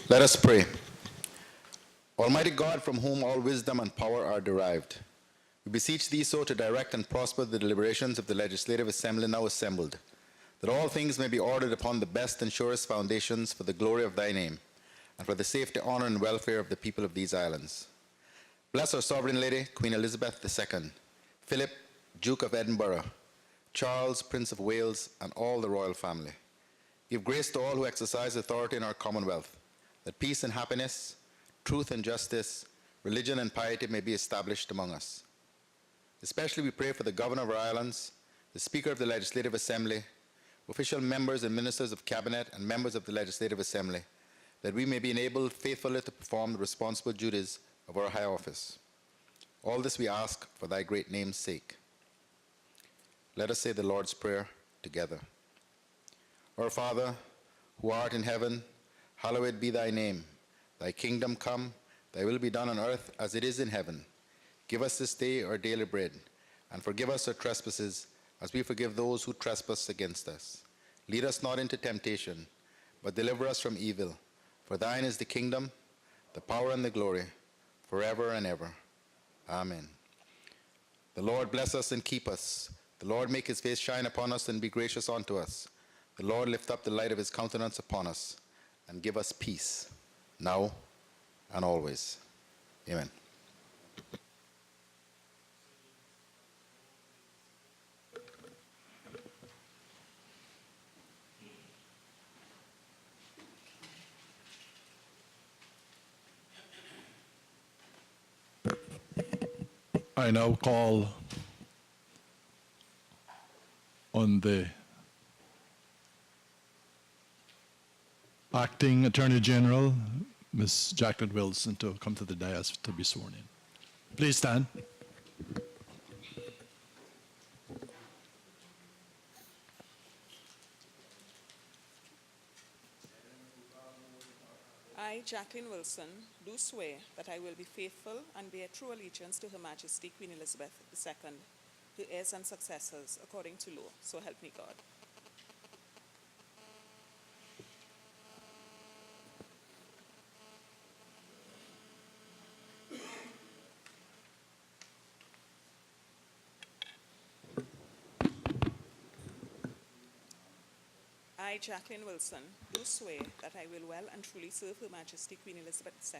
Let us pray. Almighty God, from whom all wisdom and power are derived, we beseech thee so to direct and prosper the deliberations of the Legislative Assembly now assembled, that all things may be ordered upon the best and surest foundations for the glory of thy name, and for the safety, honor, and welfare of the people of these islands. Bless our Sovereign Lady, Queen Elizabeth II, Philip, Duke of Edinburgh, Charles, Prince of Wales, and all the royal family. Give grace to all who exercise authority in our Commonwealth, that peace and happiness, truth and justice, religion and piety may be established among us. Especially we pray for the Governor of our islands, the Speaker of the Legislative Assembly, official members and ministers of Cabinet, and members of the Legislative Assembly, that we may be enabled faithfully to perform the responsible duties of our high office. All this we ask for thy great name's sake. Let us say the Lord's Prayer together. Our Father, who art in heaven, hallowed be thy name. Thy kingdom come, thy will be done on earth as it is in heaven. Give us this day our daily bread, and forgive us our trespasses, as we forgive those who trespass against us. Lead us not into temptation, but deliver us from evil. For thine is the kingdom, the power, and the glory, forever and ever. Amen. The Lord bless us and keep us. The Lord make his face shine upon us and be gracious unto us. The Lord lift up the light of his countenance upon us and give us peace, now and always. Amen. I now call on the Acting Attorney General, Ms. Jacqueline Wilson, to come to the dais to be sworn in. Please stand. I, Jacqueline Wilson, do swear that I will be faithful and bear true allegiance to Her Majesty Queen Elizabeth II, her heirs and successors, according to law. So help me God. I, Jacqueline Wilson, do swear that I will well and truly serve Her Majesty Queen Elizabeth II,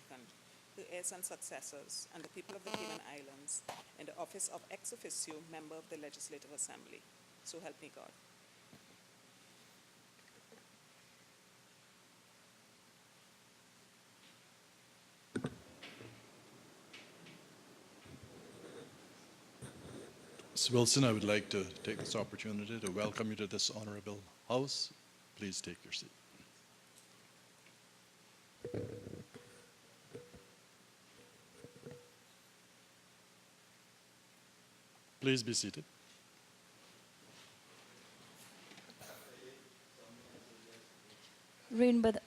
her heirs and successors, and the people of the Cayman Islands in the office of ex officio member of the Legislative Assembly. So help me God. Ms. Wilson, I would like to take this opportunity to welcome you to this honorable house. Please take your seat. Please be seated. Read by the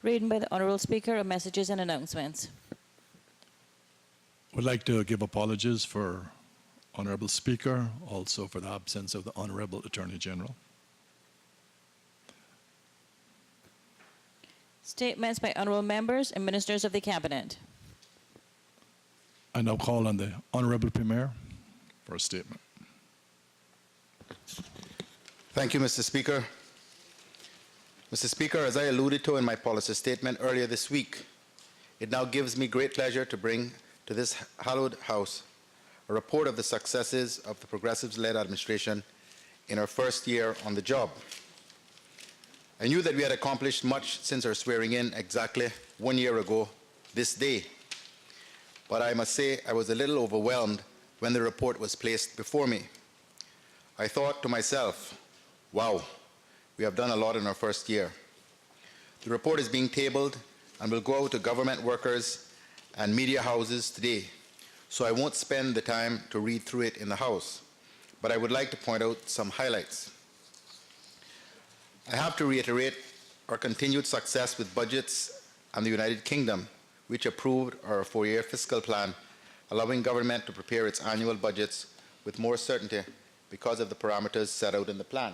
Reading by the Honourable Speaker of Messages and Announcements. Would like to give apologies for Honourable Speaker, also for the absence of the Honourable Attorney General. Statements by Honourable Members and Ministers of the Cabinet. I now call on the Honourable Premier for a statement. Thank you, Mr. Speaker. Mr. Speaker, as I alluded to in my policy statement earlier this week, it now gives me great pleasure to bring to this hallowed house a report of the successes of the Progressives-led administration in our first year on the job. I knew that we had accomplished much since our swearing in exactly 1 year ago this day, but I must say I was a little overwhelmed when the report was placed before me. I thought to myself, wow, we have done a lot in our first year. The report is being tabled and will go out to government workers and media houses today, so I won't spend the time to read through it in the House, but I would like to point out some highlights. I have to reiterate our continued success with budgets and the United Kingdom, which approved our 4-year fiscal plan, allowing government to prepare its annual budgets with more certainty because of the parameters set out in the plan.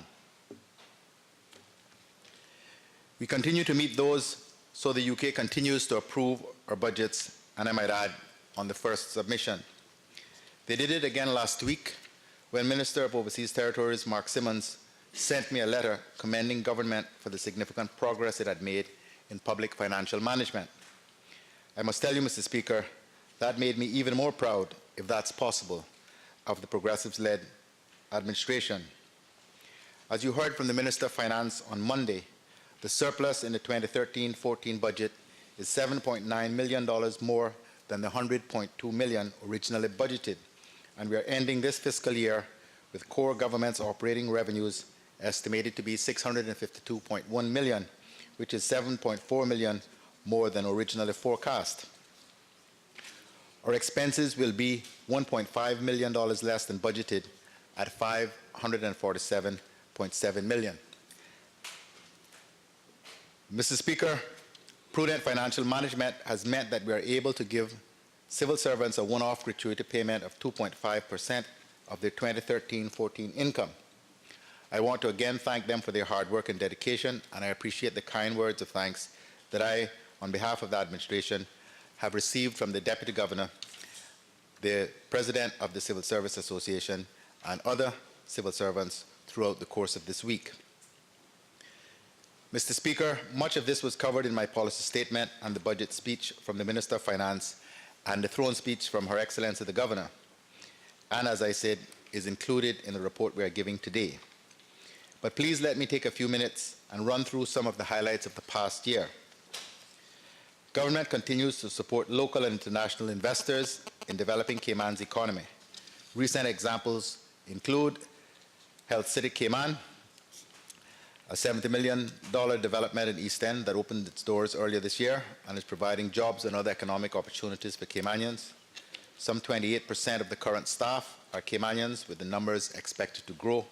We continue to meet those, so the UK continues to approve our budgets, and I might add, on the first submission. They did it again last week when Minister of Overseas Territories Mark Simmons sent me a letter commending government for the significant progress it had made in public financial management. I must tell you, Mr. Speaker, that made me even more proud, if that's possible, of the Progressives-led administration. As you heard from the Minister of Finance on Monday, the surplus in the 2013-14 budget is $7.9 million more than the $100.2 million originally budgeted, and we are ending this fiscal year with core government's operating revenues estimated to be $652.1 million, which is $7.4 million more than originally forecast. Our expenses will be $1.5 million less than budgeted at $547.7 million. Mr. Speaker, prudent financial management has meant that we are able to give civil servants a one-off gratuity payment of 2.5% of their 2013-14 income. I want to again thank them for their hard work and dedication, and I appreciate the kind words of thanks that I, on behalf of the administration, have received from the Deputy Governor, the President of the Civil Service Association, and other civil servants throughout the course of this week. Mr. Speaker, much of this was covered in my policy statement and the budget speech from the Minister of Finance and the throne speech from Her Excellency the Governor, and as I said, is included in the report we are giving today. But please let me take a few minutes and run through some of the highlights of the past year. Government continues to support local and international investors in developing Cayman's economy. Recent examples include Health City Cayman, a $70 million development in East End that opened its doors earlier this year and is providing jobs and other economic opportunities for Caymanians. Some 28% of the current staff are Caymanians, with the numbers expected to grow,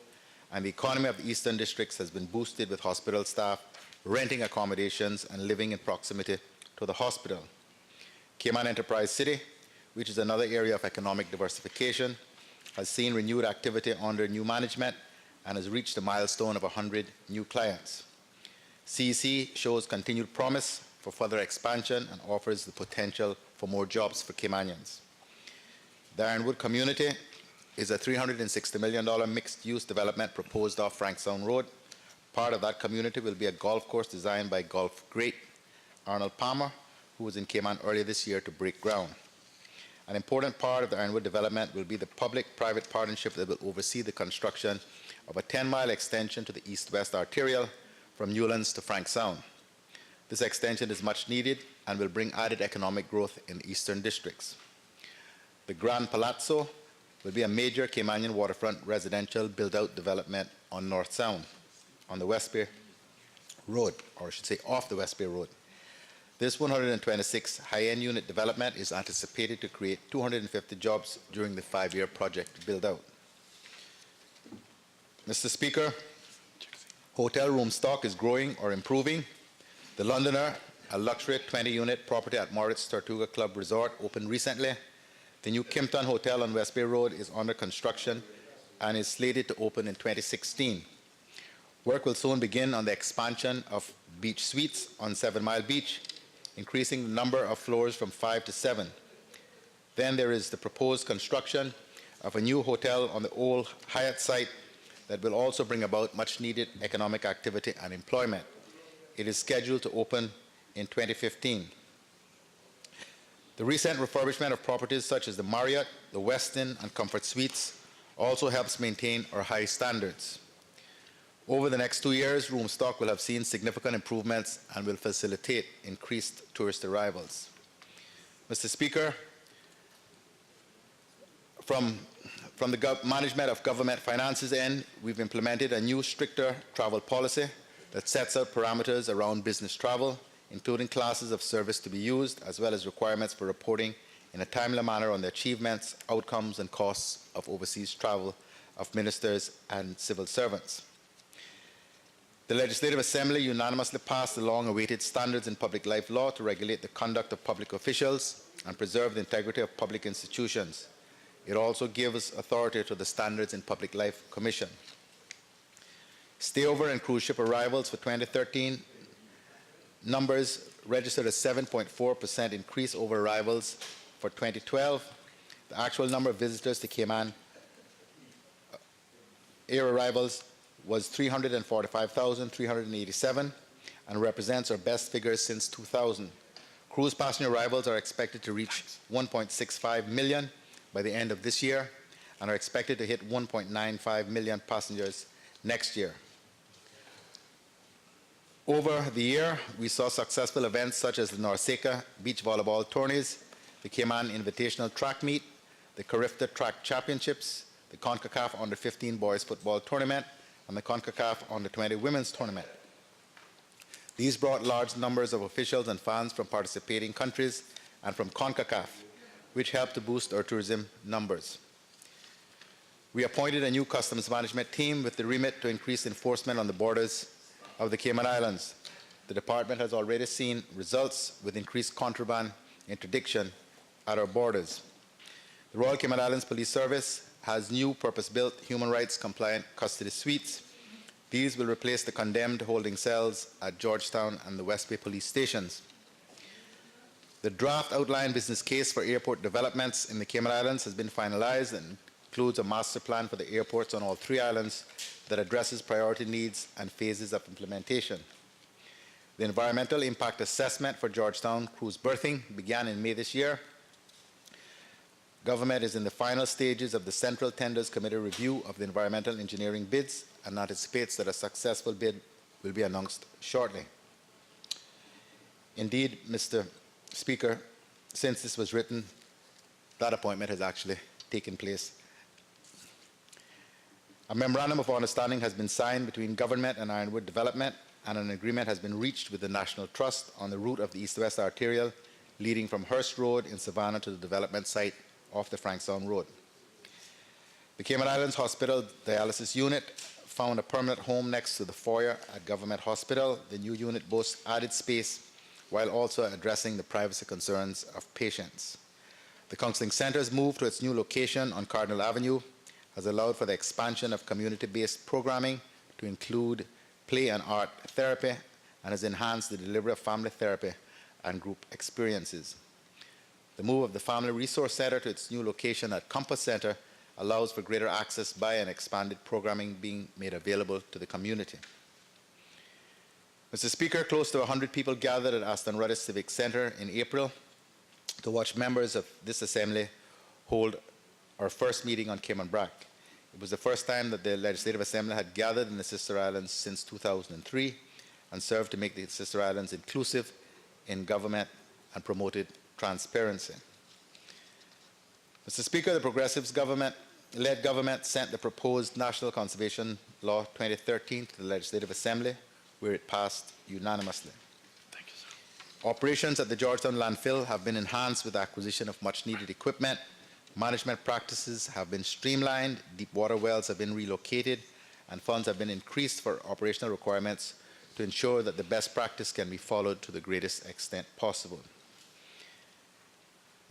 and the economy of the Eastern Districts has been boosted with hospital staff renting accommodations and living in proximity to the hospital. Cayman Enterprise City, which is another area of economic diversification, has seen renewed activity under new management and has reached a milestone of 100 new clients. CEC shows continued promise for further expansion and offers the potential for more jobs for Caymanians. The Ironwood community is a $360 million mixed-use development proposed off Frankstown Road. Part of that community will be a golf course designed by golf great Arnold Palmer, who was in Cayman earlier this year to break ground. An important part of the Ironwood development will be the public-private partnership that will oversee the construction of a 10-mile extension to the east-west arterial from Newlands to Frankstown. This extension is much needed and will bring added economic growth in the eastern districts. The Grand Palazzo will be a major Caymanian waterfront residential build-out development on North Sound, on the West Bay Road, or I should say off the West Bay Road. This 126 high-end unit development is anticipated to create 250 jobs during the 5-year project build-out. Mr. Speaker, hotel room stock is growing or improving. The Londoner, a luxury 20-unit property at Moritz Tortuga Club Resort, opened recently. The new Kimpton Hotel on West Bay Road is under construction and is slated to open in 2016. Work will soon begin on the expansion of beach suites on 7 Mile Beach, increasing the number of floors from 5 to 7. Then there is the proposed construction of a new hotel on the old Hyatt site that will also bring about much-needed economic activity and employment. It is scheduled to open in 2015. The recent refurbishment of properties such as the Marriott, the Westin, and Comfort Suites also helps maintain our high standards. Over the next 2 years, room stock will have seen significant improvements and will facilitate increased tourist arrivals. Mr. Speaker, from the management of government finances end, we've implemented a new stricter travel policy that sets out parameters around business travel, including classes of service to be used, as well as requirements for reporting in a timely manner on the achievements, outcomes, and costs of overseas travel of ministers and civil servants. The Legislative Assembly unanimously passed the long-awaited Standards in Public Life Law to regulate the conduct of public officials and preserve the integrity of public institutions. It also gives authority to the Standards in Public Life Commission. Stayover and cruise ship arrivals for 2013 numbers registered a 7.4% increase over arrivals for 2012. The actual number of visitors to Cayman air arrivals was 345,387 and represents our best figures since 2000. Cruise passenger arrivals are expected to reach 1.65 million by the end of this year and are expected to hit 1.95 million passengers next year. Over the year, we saw successful events such as the Norseca Beach Volleyball Tourneys, the Cayman Invitational Track Meet, the Carifta Track Championships, the CONCACAF Under-15 Boys Football Tournament, and the CONCACAF Under-20 Women's Tournament. These brought large numbers of officials and fans from participating countries and from CONCACAF, which helped to boost our tourism numbers. We appointed a new customs management team with the remit to increase enforcement on the borders of the Cayman Islands. The department has already seen results with increased contraband interdiction at our borders. The Royal Cayman Islands Police Service has new purpose-built human rights compliant custody suites. These will replace the condemned holding cells at Georgetown and the West Bay police stations. The draft outline business case for airport developments in the Cayman Islands has been finalized and includes a master plan for the airports on all 3 islands that addresses priority needs and phases of implementation. The environmental impact assessment for Georgetown cruise berthing began in May this year. Government is in the final stages of the Central Tenders Committee review of the environmental engineering bids and anticipates that a successful bid will be announced shortly. Indeed, Mr. Speaker, since this was written, that appointment has actually taken place. A memorandum of understanding has been signed between government and Ironwood Development, and an agreement has been reached with the National Trust on the route of the East-West Arterial leading from Hurst Road in Savannah to the development site off the Frankstown Road. The Cayman Islands Hospital Dialysis Unit found a permanent home next to the foyer at Government Hospital. The new unit boasts added space while also addressing the privacy concerns of patients. The counseling center's move to its new location on Cardinal Avenue has allowed for the expansion of community-based programming to include play and art therapy and has enhanced the delivery of family therapy and group experiences. The move of the Family Resource Center to its new location at Compass Center allows for greater access by an expanded programming being made available to the community. Mr. Speaker, close to 100 people gathered at Aston Rudder Civic Center in April to watch members of this assembly hold our first meeting on Cayman Brac. It was the first time that the Legislative Assembly had gathered in the Sister Islands since 2003 and served to make the Sister Islands inclusive in government and promoted transparency. Mr. Speaker, the Progressives led government sent the proposed National Conservation Law 2013 to the Legislative Assembly, where it passed unanimously. Thank you, sir. Operations at the Georgetown landfill have been enhanced with the acquisition of much-needed equipment. Management practices have been streamlined, deep water wells have been relocated, and funds have been increased for operational requirements to ensure that the best practice can be followed to the greatest extent possible.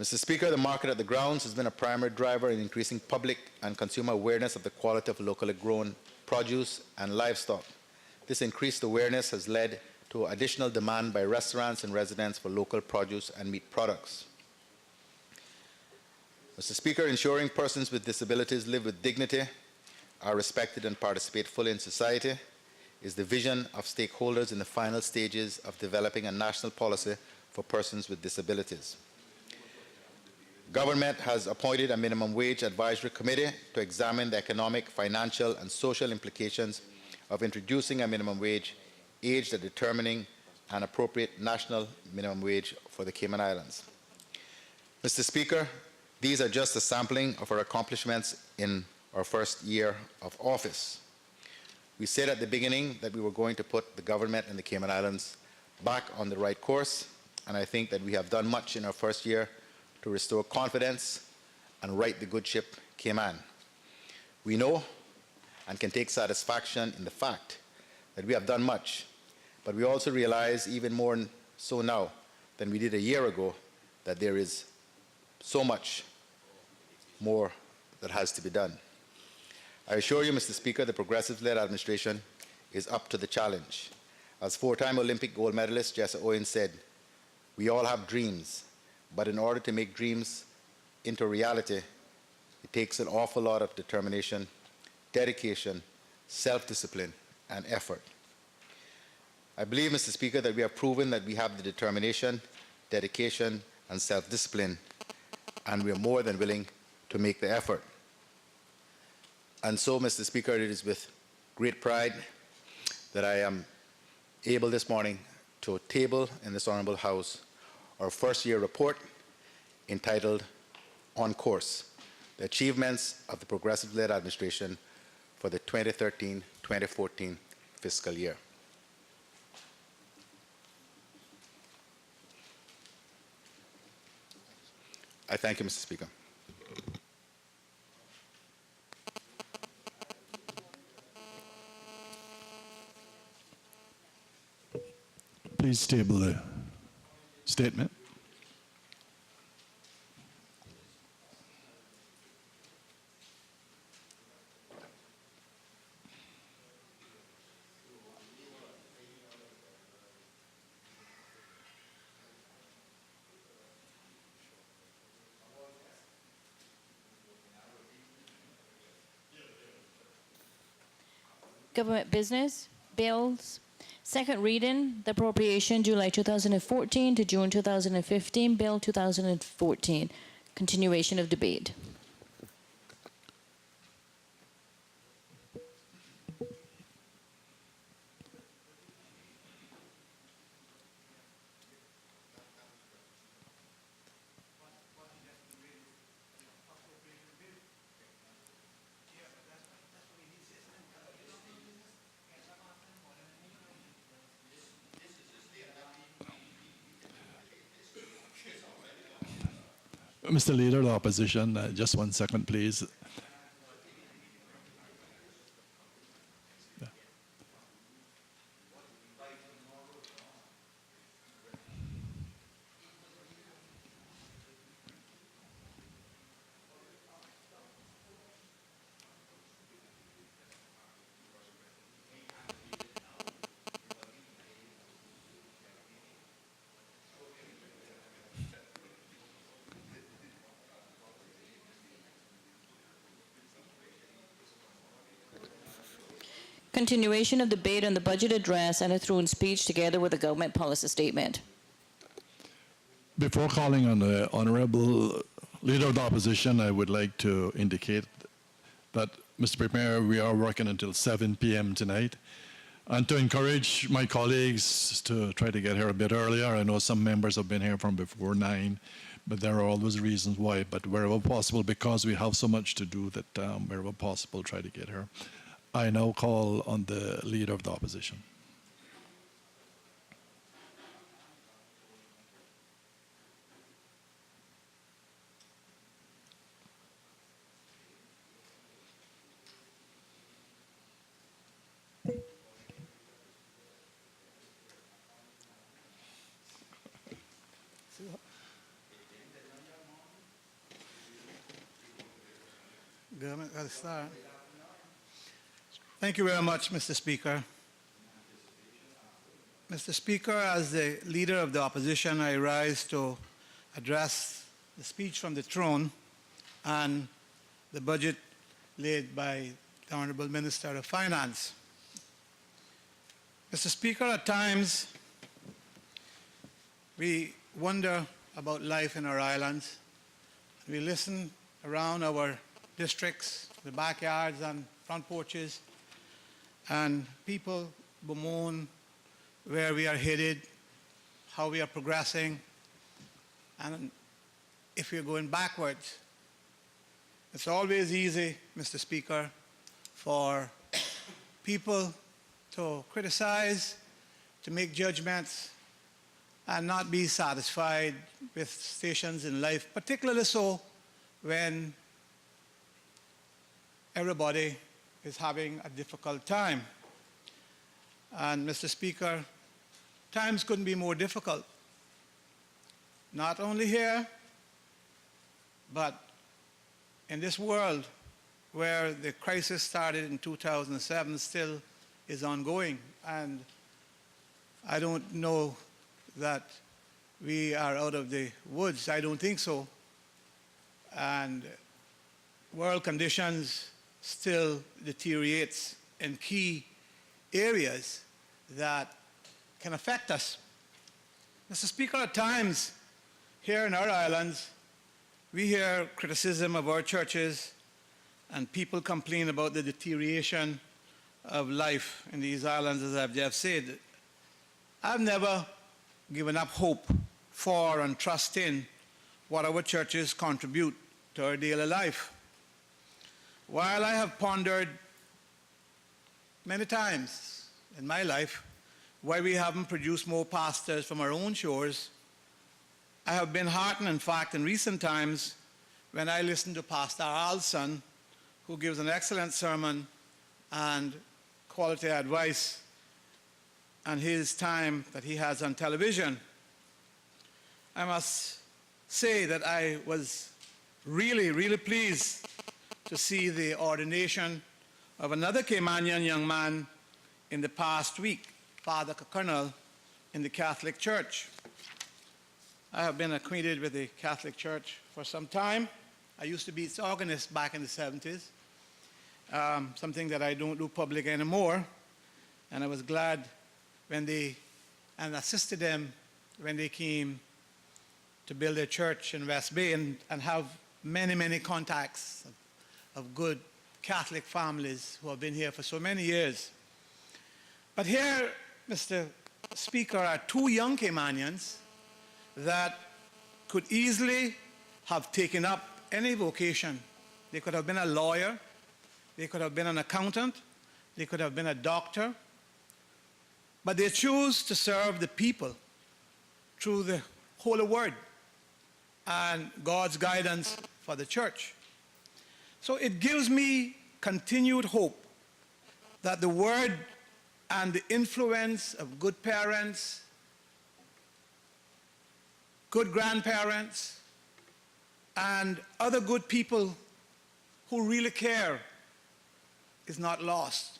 Mr. Speaker, the market at the grounds has been a primary driver in increasing public and consumer awareness of the quality of locally grown produce and livestock. This increased awareness has led to additional demand by restaurants and residents for local produce and meat products. Mr. Speaker, ensuring persons with disabilities live with dignity, are respected and participate fully in society is the vision of stakeholders in the final stages of developing a national policy for persons with disabilities. Government has appointed a minimum wage advisory committee to examine the economic, financial, and social implications of introducing a minimum wage aimed at determining an appropriate national minimum wage for the Cayman Islands. Mr. Speaker, these are just a sampling of our accomplishments in our first year of office. We said at the beginning that we were going to put the government in the Cayman Islands back on the right course, and I think that we have done much in our first year to restore confidence and right the good ship Cayman. We know and can take satisfaction in the fact that we have done much, but we also realize even more so now than we did a year ago that there is so much more that has to be done. I assure you, Mr. Speaker, the progressive-led administration is up to the challenge. As four-time Olympic gold medalist Jessa Owens said, we all have dreams, but in order to make dreams into reality, it takes an awful lot of determination, dedication, self-discipline, and effort. I believe, Mr. Speaker, that we have proven that we have the determination, dedication, and self-discipline, and we are more than willing to make the effort. And so, Mr. Speaker, it is with great pride that I am able this morning to table in this Honourable House our first-year report entitled On Course, the Achievements of the Progressive-Led Administration for the 2013-2014 fiscal year. I thank you, Mr. Speaker. Please table the statement. Government business, bills. Second reading, the appropriation July 2014 to June 2015, Bill 2014. Continuation of debate. Mr. Leader of the Opposition, just 1 second, please. Continuation of debate on the budget address and a through speech together with a government policy statement. Before calling on the Honourable Leader of the Opposition, I would like to indicate that, Mr. Premier, we are working until 7 p.m. tonight, and to encourage my colleagues to try to get here a bit earlier. I know some members have been here from before 9, but there are always reasons why. But wherever possible, because we have so much to do, that wherever possible, try to get here. I now call on the Leader of the Opposition. Government got to start. Thank you very much, Mr. Speaker. Mr. Speaker, as the Leader of the Opposition, I rise to address the speech from the throne and the budget laid by the Honourable Minister of Finance. Mr. Speaker, at times we wonder about life in our islands. We listen around our districts, the backyards and front porches, and people bemoan where we are headed, how we are progressing, and if we are going backwards. It's always easy, Mr. Speaker, for people to criticize, to make judgments, and not be satisfied with stations in life, particularly so when everybody is having a difficult time. And Mr. Speaker, times couldn't be more difficult. Not only here, but in this world where the crisis started in 2007 still is ongoing. And I don't know that we are out of the woods. I don't think so. And world conditions still deteriorates in key areas that can affect us. Mr. Speaker, at times here in our islands, we hear criticism of our churches and people complain about the deterioration of life in these islands, as I've just said. I've never given up hope for and trust in what our churches contribute to our daily life. While I have pondered many times in my life why we haven't produced more pastors from our own shores, I have been heartened, in fact, in recent times when I listened to Pastor Alson, who gives an excellent sermon and quality advice and his time that he has on television. I must say that I was really pleased to see the ordination of another Caymanian young man in the past week, Father Colonel, in the Catholic Church. I have been acquainted with the Catholic Church for some time. I used to be its organist back in the 70s, something that I don't do public anymore. And I was glad when and assisted them when they came to build a church in West Bay and have many contacts of good Catholic families who have been here for so many years. But here, Mr. Speaker, are two young Caymanians that could easily have taken up any vocation. They could have been a lawyer, they could have been an accountant, they could have been a doctor, but they choose to serve the people through the Holy Word and God's guidance for the church. So it gives me continued hope that the Word and the influence of good parents, good grandparents, and other good people who really care is not lost.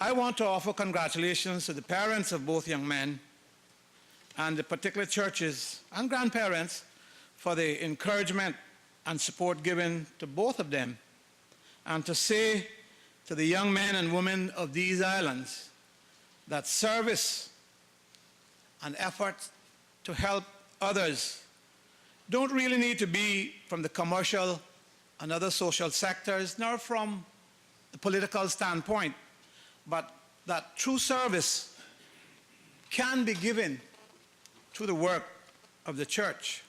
I want to offer congratulations to the parents of both young men and the particular churches and grandparents for the encouragement and support given to both of them, and to say to the young men and women of these islands that service and effort to help others don't really need to be from the commercial and other social sectors, nor from the political standpoint, but that true service can be given through the work of the church.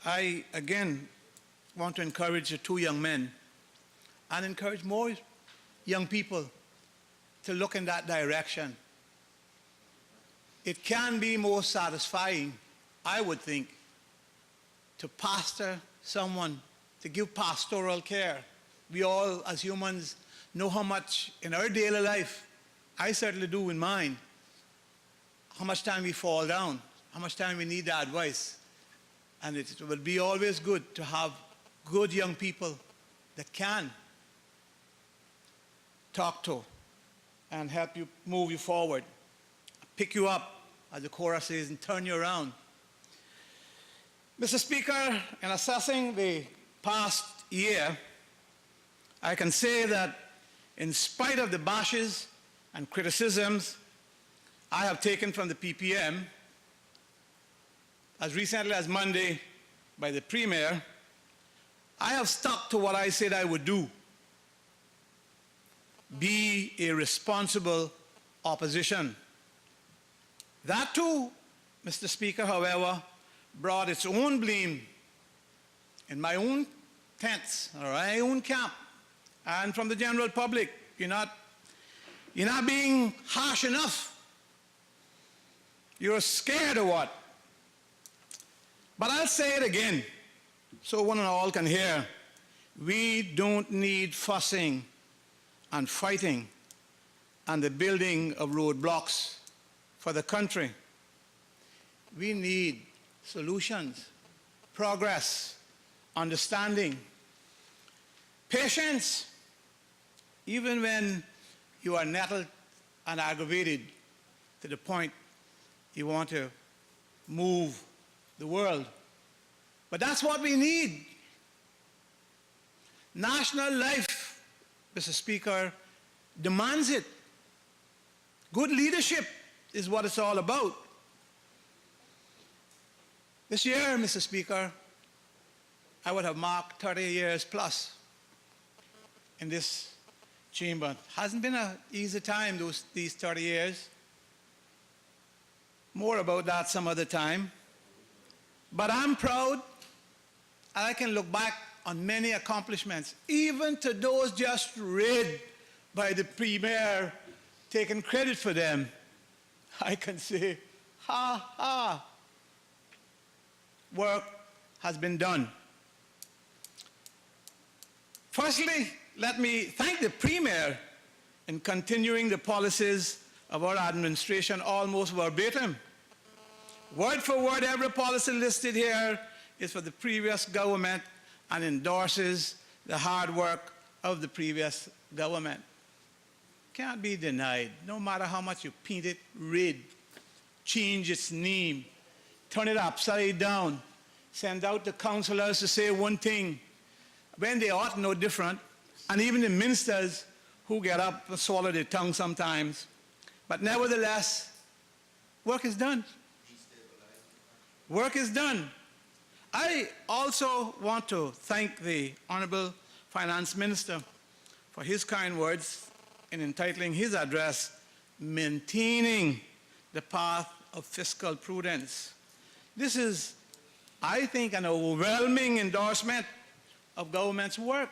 I, again, want to encourage the two young men and encourage more young people to look in that direction. It can be more satisfying, I would think, to pastor someone, to give pastoral care. We all, as humans, know how much in our daily life, I certainly do in mine, how much time we fall down, how much time we need that advice. And it will be always good to have good young people that can talk to and help you move you forward, pick you up, as the chorus says, and turn you around. Mr. Speaker, in assessing the past year, I can say that in spite of the bashes and criticisms I have taken from the PPM, as recently as Monday by the Premier, I have stuck to what I said I would do. Be a responsible opposition. That too, Mr. Speaker, however, brought its own blame in my own tents, or my own camp, and from the general public. You're not being harsh enough. You're scared of what? But I'll say it again so one and all can hear. We don't need fussing and fighting and the building of roadblocks for the country. We need solutions, progress, understanding, patience, even when you are nettled and aggravated to the point you want to move the world. But that's what we need. National life, Mr. Speaker, demands it. Good leadership is what it's all about. This year, Mr. Speaker, I would have marked 30 years plus in this chamber. Hasn't been an easy time these 30 years. More about that some other time. But I'm proud, and I can look back on many accomplishments, even to those just read by the Premier, taking credit for them. I can say, ha, ha, work has been done. Firstly, let me thank the Premier in continuing the policies of our administration almost verbatim. Word for word, every policy listed here is for the previous government and endorses the hard work of the previous government. Can't be denied, no matter how much you paint it red, change its name, turn it upside down, send out the councillors to say one thing when they ought no different, and even the ministers who get up and swallow their tongue sometimes. But nevertheless, work is done. Work is done. I also want to thank the Honourable Finance Minister for his kind words in entitling his address, Maintaining the Path of Fiscal Prudence. This is, I think, an overwhelming endorsement of government's work.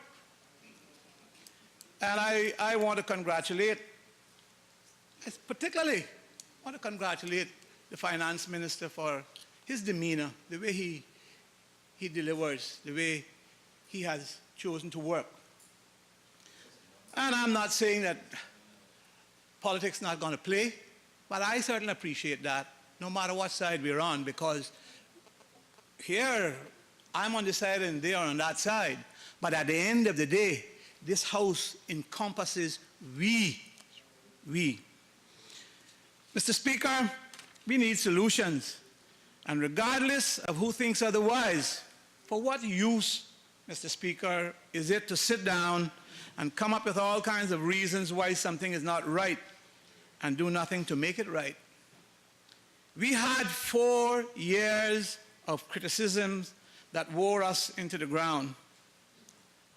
And I want to congratulate, particularly want to congratulate the Finance Minister for his demeanor, the way he delivers, the way he has chosen to work. And I'm not saying that politics is not going to play, but I certainly appreciate that, no matter what side we're on, because here I'm on this side and they are on that side. But at the end of the day, this House encompasses we. Mr. Speaker, we need solutions. And regardless of who thinks otherwise, for what use, Mr. Speaker, is it to sit down and come up with all kinds of reasons why something is not right and do nothing to make it right? We had 4 years of criticisms that wore us into the ground.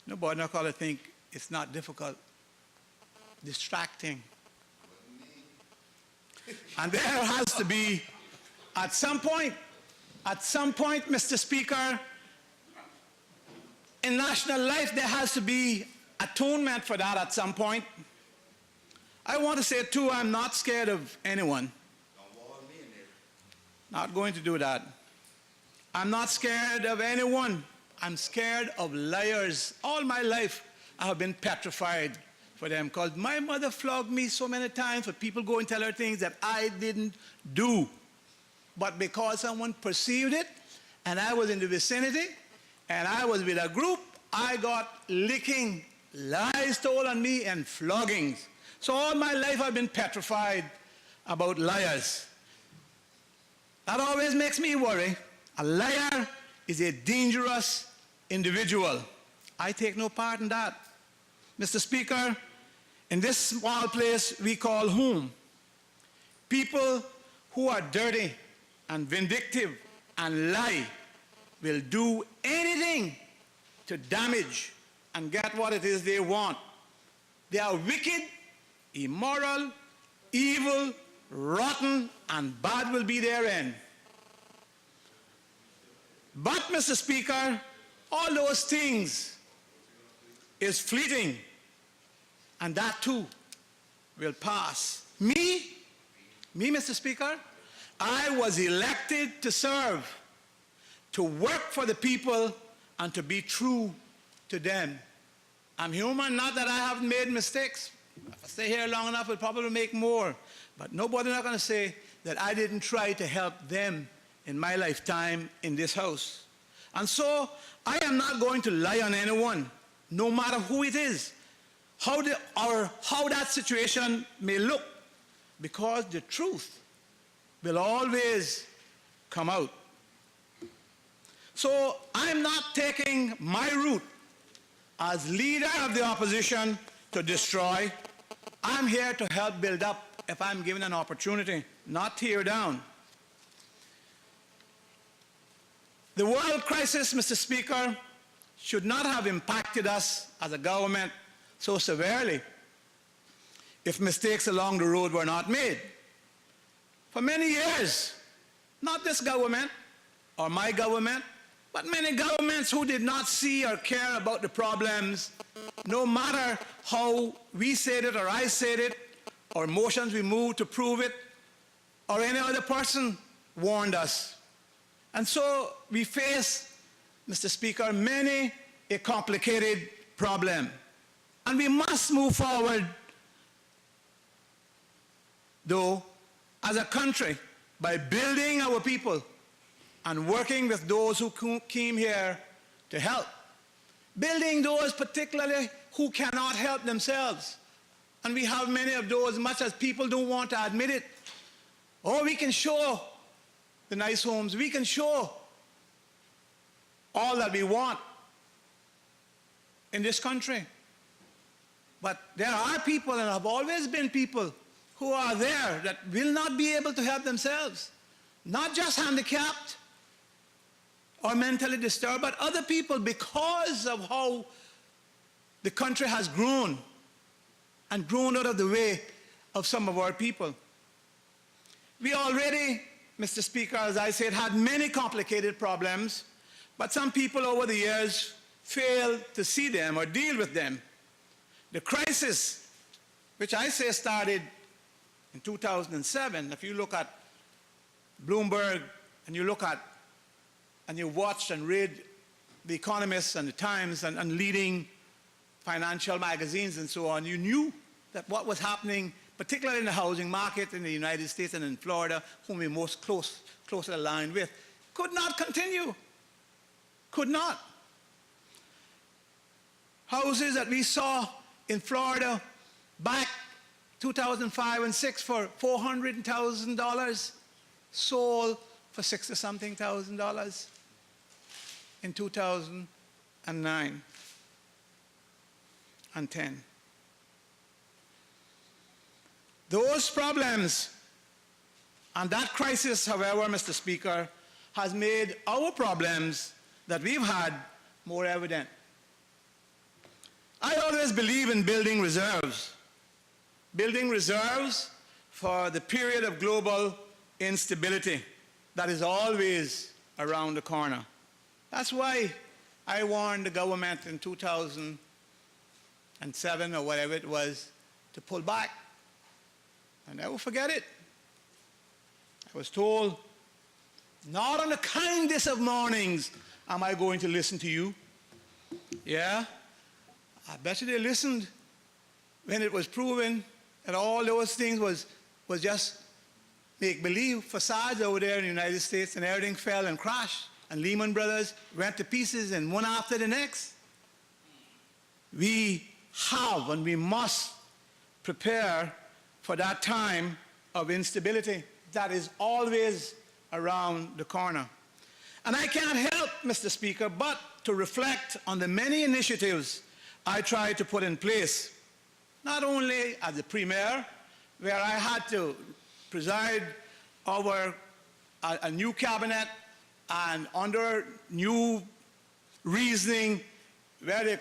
Nobody not gonna think it's not difficult, distracting. And there has to be, at some point, Mr. Speaker, in national life, there has to be atonement for that at some point. I want to say, too, I'm not scared of anyone. Not going to do that. I'm not scared of anyone. I'm scared of liars. All my life, I have been petrified for them, because my mother flogged me so many times for people go and tell her things that I didn't do. But because someone perceived it, and I was in the vicinity, and I was with a group, I got licking, lies told on me, and floggings. So all my life I've been petrified about liars. That always makes me worry. A liar is a dangerous individual. I take no part in that. Mr. Speaker, in this small place we call home, people who are dirty and vindictive and lie will do anything to damage and get what it is they want. They are wicked, immoral, evil, rotten, and bad will be their end. But, Mr. Speaker, all those things is fleeting, and that too will pass. Me, Mr. Speaker, I was elected to serve, to work for the people, and to be true to them. I'm human, not that I haven't made mistakes. If I stay here long enough, I'll probably make more. But nobody's not going to say that I didn't try to help them in my lifetime in this house. And so I am not going to lie on anyone, no matter who it is, how that situation may look, because the truth will always come out. So I'm not taking my route as leader of the opposition to destroy. I'm here to help build up if I'm given an opportunity, not tear down. The world crisis, Mr. Speaker, should not have impacted us as a government so severely if mistakes along the road were not made. For many years, not this government or my government, but many governments who did not see or care about the problems, no matter how we said it or I said it, or motions we moved to prove it, or any other person warned us. And so we face, Mr. Speaker, many a complicated problem. And we must move forward, though, as a country, by building our people and working with those who came here to help. Building those particularly who cannot help themselves. And we have many of those, much as people don't want to admit it. Oh, we can show the nice homes. We can show all that we want in this country. But there are people, and have always been people, who are there that will not be able to help themselves. Not just handicapped or mentally disturbed, but other people, because of how the country has grown and grown out of the way of some of our people. We already, Mr. Speaker, as I said, had many complicated problems, but some people over the years failed to see them or deal with them. The crisis, which I say started in 2007, if you look at Bloomberg and you look at and you watch and read The Economist and The Times and leading financial magazines and so on, you knew that what was happening, particularly in the housing market in the United States and in Florida, whom we most closely aligned with, could not continue. Could not. Houses that we saw in Florida back 2005 and 6 for $400,000 sold for $60-something thousand in 2009 and 10. Those problems and that crisis, however, Mr. Speaker, has made our problems that we've had more evident. I always believe in building reserves for the period of global instability that is always around the corner. That's why I warned the government in 2007 or whatever it was to pull back. I never forget it. I was told, not on the kindest of mornings am I going to listen to you. Yeah, I bet you they listened when it was proven that all those things was just make-believe facades over there in the United States, and everything fell and crashed, and Lehman Brothers went to pieces, and one after the next. We have and we must prepare for that time of instability that is always around the corner. And I can't help, Mr. Speaker, but to reflect on the many initiatives I tried to put in place, not only as the Premier, where I had to preside over a new cabinet and under new reasoning, where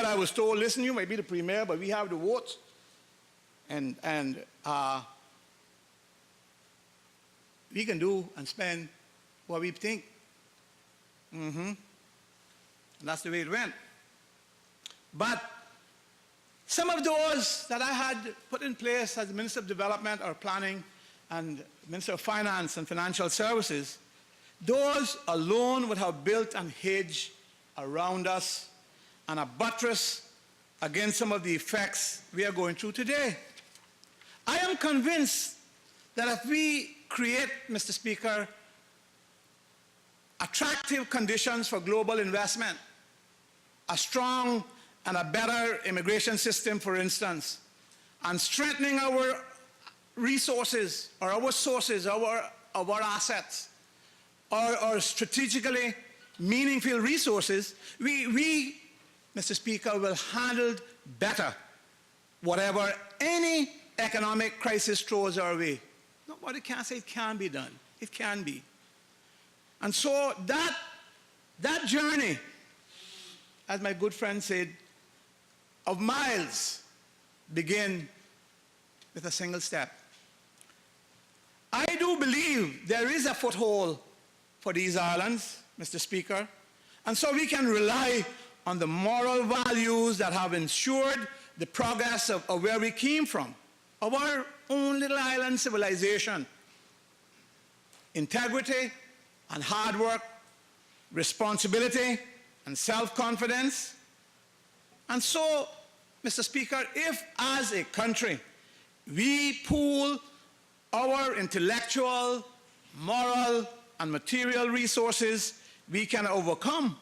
I was told, listen, you may be the Premier, but we have the votes. And we can do and spend what we think. And that's the way it went. But some of those that I had put in place as Minister of Development or Planning and Minister of Finance and Financial Services, those alone would have built an hedge around us and a buttress against some of the effects we are going through today. I am convinced that if we create, Mr. Speaker, attractive conditions for global investment, a strong and a better immigration system, for instance, and strengthening our resources or our sources, our assets, or strategically meaningful resources, we, Mr. Speaker, will handle better whatever any economic crisis throws our way. Nobody can say it can be done. It can be. And so that journey, as my good friend said, of miles begin with a single step. I do believe there is a foothold for these islands, Mr. Speaker, and so we can rely on the moral values that have ensured the progress of where we came from, of our own little island civilization. Integrity and hard work, responsibility and self-confidence. And so, Mr. Speaker, if as a country we pool our intellectual, moral, and material resources, we can overcome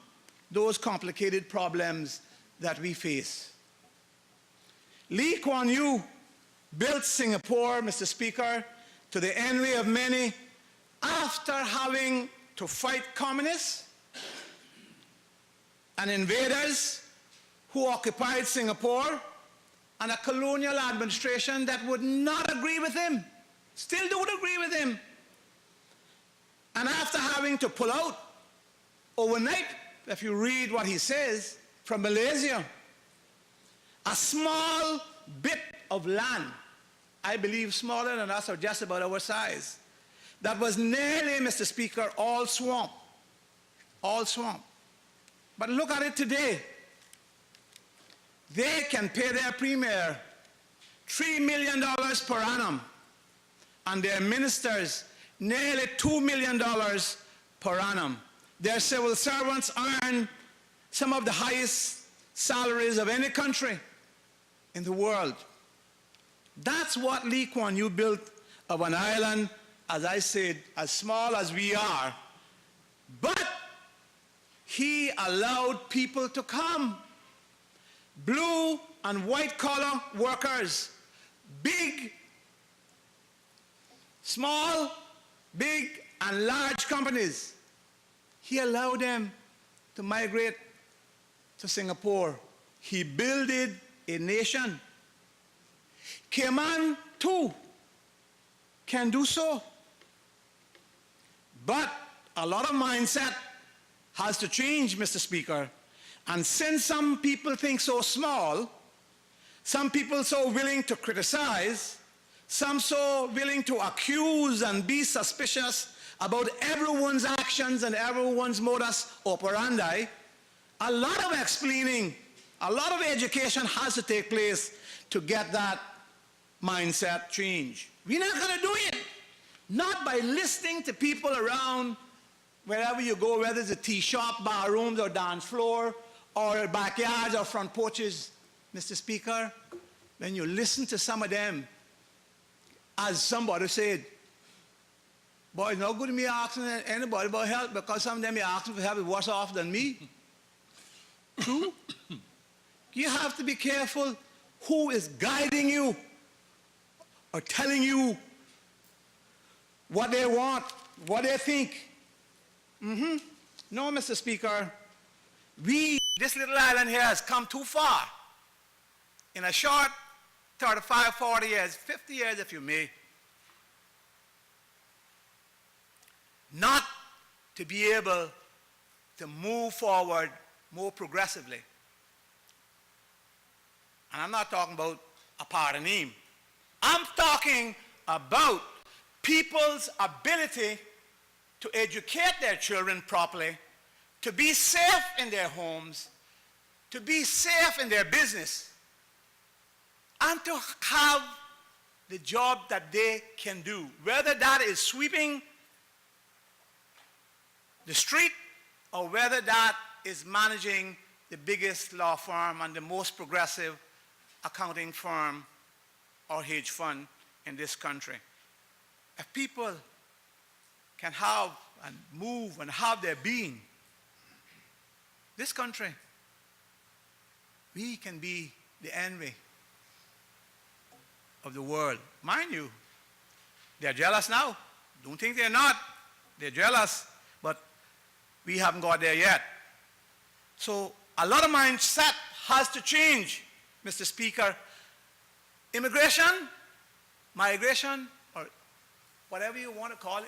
those complicated problems that we face. Lee Kuan Yew built Singapore, Mr. Speaker, to the envy of many after having to fight communists and invaders who occupied Singapore and a colonial administration that would not agree with him, still don't agree with him. And after having to pull out overnight, if you read what he says, from Malaysia, a small bit of land, I believe smaller than us or just about our size, that was nearly, Mr. Speaker, all swamp. All swamp. But look at it today. They can pay their premier $3 million per annum, and their ministers nearly $2 million per annum. Their civil servants earn some of the highest salaries of any country in the world. That's what Lee Kuan Yew built of an island, as I said, as small as we are. But he allowed people to come. Blue and white collar workers, big, small, big and large companies. He allowed them to migrate to Singapore. He builded a nation. Cayman, too, can do so. But a lot of mindset has to change, Mr. Speaker. And since some people think so small, some people so willing to criticize, some so willing to accuse and be suspicious about everyone's actions and everyone's modus operandi, a lot of explaining, a lot of education has to take place to get that mindset change. We're not going to do it. Not by listening to people around wherever you go, whether it's a tea shop, bar rooms, or dance floor, or backyards or front porches, Mr. Speaker. When you listen to some of them, as somebody said, boy, it's not good to me asking anybody about help, because some of them are asking for help is worse off than me. True? You have to be careful who is guiding you or telling you what they want, what they think. No, Mr. Speaker, this little island here has come too far. In a short 35, 40 years, 50 years if you may, not to be able to move forward more progressively. And I'm not talking about a paradigm. I'm talking about people's ability to educate their children properly, to be safe in their homes, to be safe in their business, and to have the job that they can do, whether that is sweeping the street or whether that is managing the biggest law firm and the most progressive accounting firm or hedge fund in this country. If people can have and move and have their being, this country, we can be the envy of the world. Mind you, they're jealous now. Don't think they're not. They're jealous, but we haven't got there yet. So a lot of mindset has to change, Mr. Speaker. Immigration, migration, or whatever you want to call it,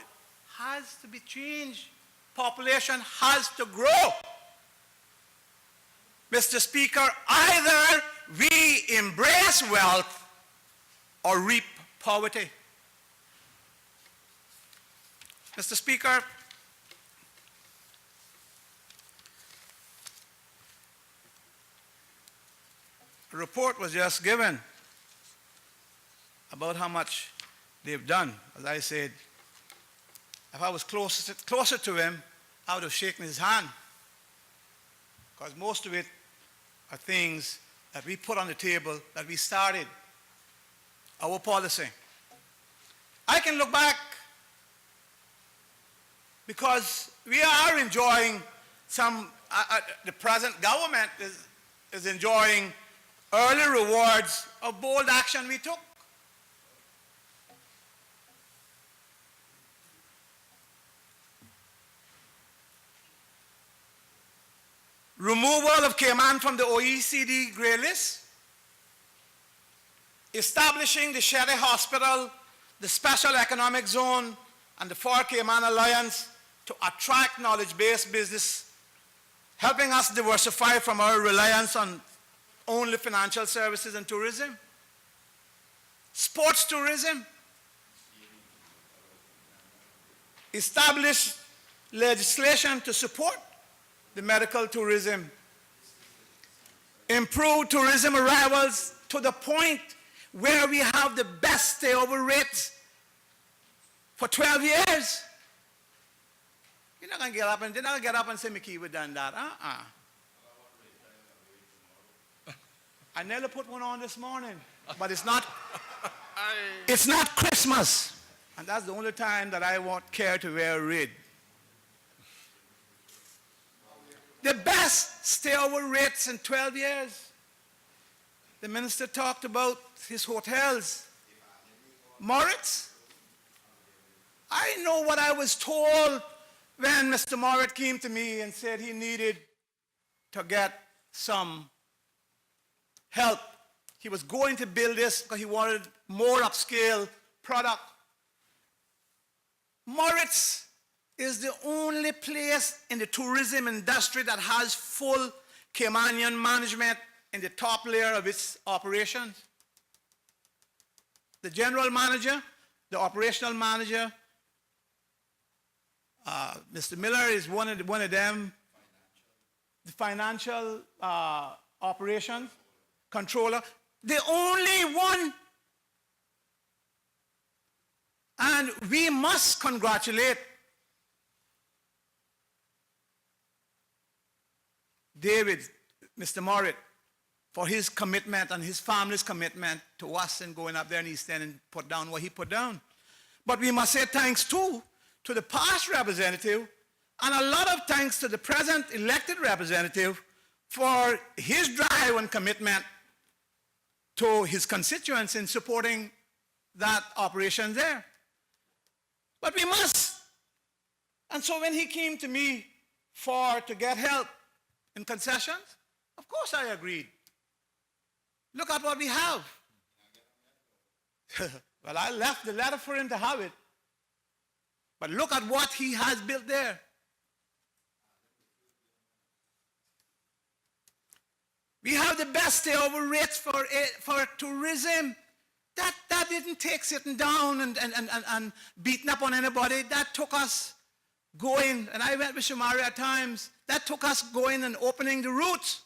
has to be changed. Population has to grow. Mr. Speaker, either we embrace wealth or reap poverty. Mr. Speaker, a report was just given about how much they've done. As I said, if I was closer to him, I would have shaken his hand, because most of it are things that we put on the table, that we started, our policy. I can look back because we are enjoying some, the present government is enjoying early rewards of bold action we took. Removal of Cayman from the OECD grey list, establishing the Shetty Hospital, the Special Economic Zone, and the Four Cayman Alliance to attract knowledge-based business, helping us diversify from our reliance on only financial services and tourism. Sports tourism. Establish legislation to support the medical tourism. Improve tourism arrivals to the point where we have the best stayover rates for 12 years. You're not going to get up and, they're not going to get up and say, Mickey, we've done that. I nearly put one on this morning, but it's not Christmas. And that's the only time that I won't care to wear red. The best stayover rates in 12 years. The minister talked about his hotels. Moritz, I know what I was told when Mr. Moritz came to me and said he needed to get some help. He was going to build this because he wanted more upscale product. Moritz is the only place in the tourism industry that has full Caymanian management in the top layer of its operations. The general manager, the operational manager, Mr. Miller is one of them. The financial operations controller, the only one. And we must congratulate David, Mr. Moritz, for his commitment and his family's commitment to us in going up there in East End and put down what he put down. But we must say thanks too to the past representative, and a lot of thanks to the present elected representative for his drive and commitment to his constituents in supporting that operation there. But we must. And so when he came to me to get help in concessions, of course I agreed. Look at what we have. Well, I left the letter for him to have it. But look at what he has built there. We have the best stayover rates for tourism. That didn't take sitting down and beating up on anybody. That took us going, and I went with Shumari at times, that took us going and opening the routes.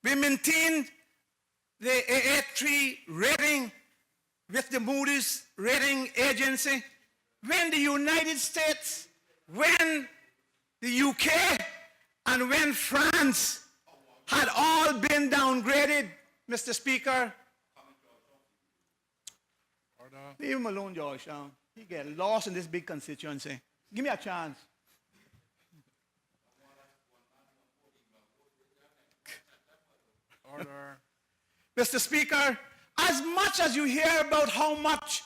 We maintained the AA3 rating with the Moody's rating agency, when the United States, when the UK, and when France had all been downgraded, Mr. Speaker. Leave him alone, George. He get lost in this big constituency. Give me a chance. Order. Mr. Speaker, as much as you hear about how much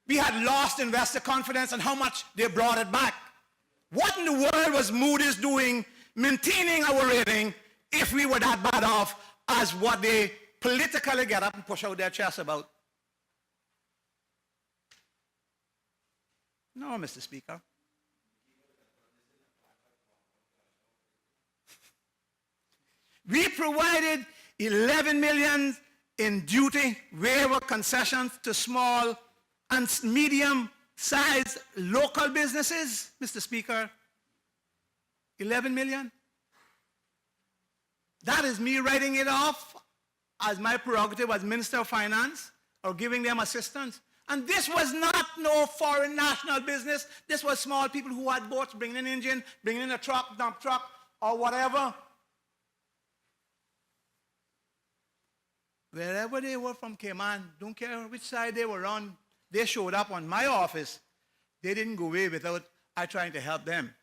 we had lost investor confidence and how much they brought it back, what in the world was Moody's doing maintaining our rating if we were that bad off as what they politically get up and push out their chest about? No, Mr. Speaker. We provided 11 million in duty waiver concessions to small and medium-sized local businesses, Mr. Speaker. 11 million. That is me writing it off as my prerogative as Minister of Finance or giving them assistance. And this was not no foreign national business. This was small people who had boats, bringing an engine, bringing in a truck, dump truck, or whatever. Wherever they were from Cayman, don't care which side they were on, they showed up on my office. They didn't go away without I trying to help them.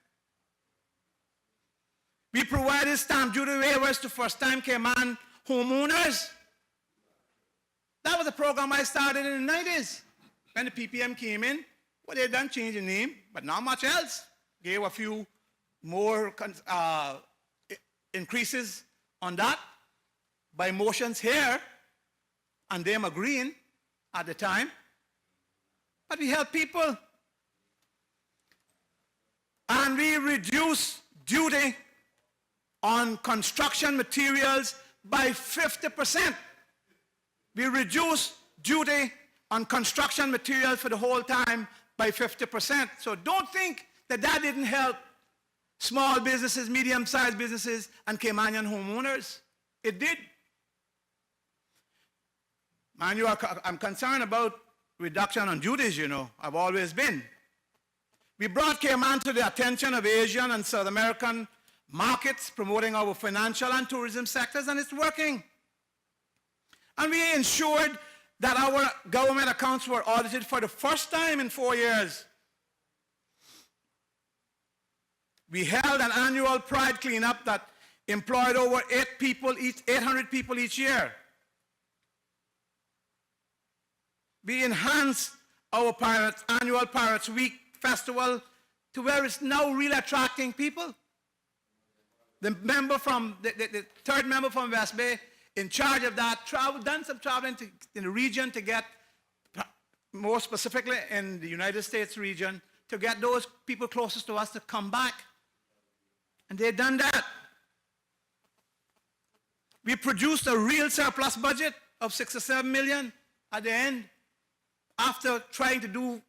We provided stamp duty waivers to first-time Cayman homeowners. That was a program I started in the 90s. When the PPM came in, well, they done change the name, but not much else. Gave a few more increases on that by motions here, and them agreeing at the time. But we help people. And we reduce duty on construction materials by 50%. We reduce duty on construction materials for the whole time by 50%. So don't think that that didn't help small businesses, medium-sized businesses, and Caymanian homeowners. It did. Man, I'm concerned about reduction on duties, you know. I've always been. We brought Cayman to the attention of Asian and South American markets, promoting our financial and tourism sectors, and it's working. And we ensured that our government accounts were audited for the first time in 4 years. We held an annual pride cleanup that employed over 800 people each year. We enhanced our annual Pirates Week festival to where it's now really attracting people. The third member from West Bay in charge of that done some traveling in the region to get, more specifically in the United States region, to get those people closest to us to come back. And they've done that. We produced a real surplus budget of 6 or 7 million at the end, after trying to do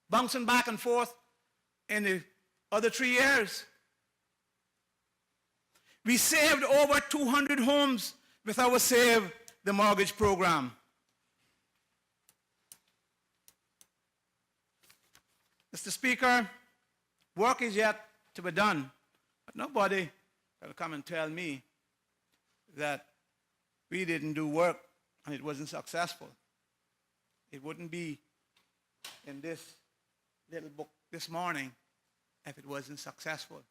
bouncing back and forth in the other 3 years. We saved over 200 homes with our Save the Mortgage program. Mr. Speaker, work is yet to be done, but nobody will come and tell me that we didn't do work and it wasn't successful. It wouldn't be in this little book this morning if it wasn't successful.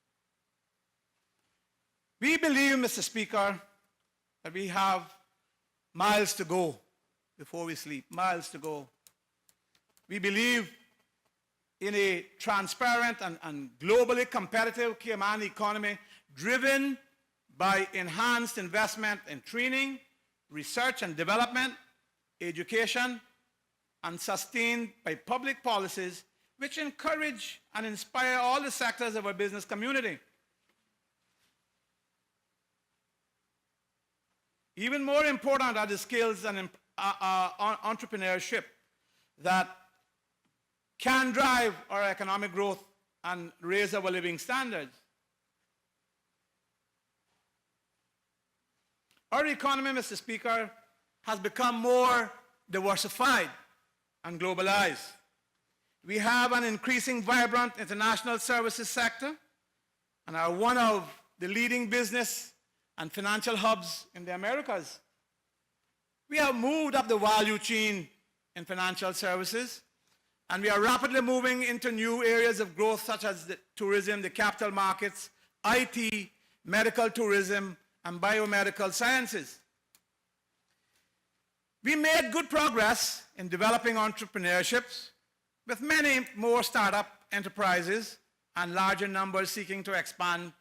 We believe, Mr. Speaker, that we have miles to go before we sleep, miles to go. We believe in a transparent and globally competitive Cayman economy driven by enhanced investment in training, research and development, education, and sustained by public policies which encourage and inspire all the sectors of our business community. Even more important are the skills and entrepreneurship that can drive our economic growth and raise our living standards. Our economy, Mr. Speaker, has become more diversified and globalized. We have an increasing vibrant international services sector and are one of the leading business and financial hubs in the Americas. We have moved up the value chain in financial services, and we are rapidly moving into new areas of growth such as the tourism, the capital markets, IT, medical tourism, and biomedical sciences. We made good progress in developing entrepreneurships with many more startup enterprises and larger numbers seeking to expand,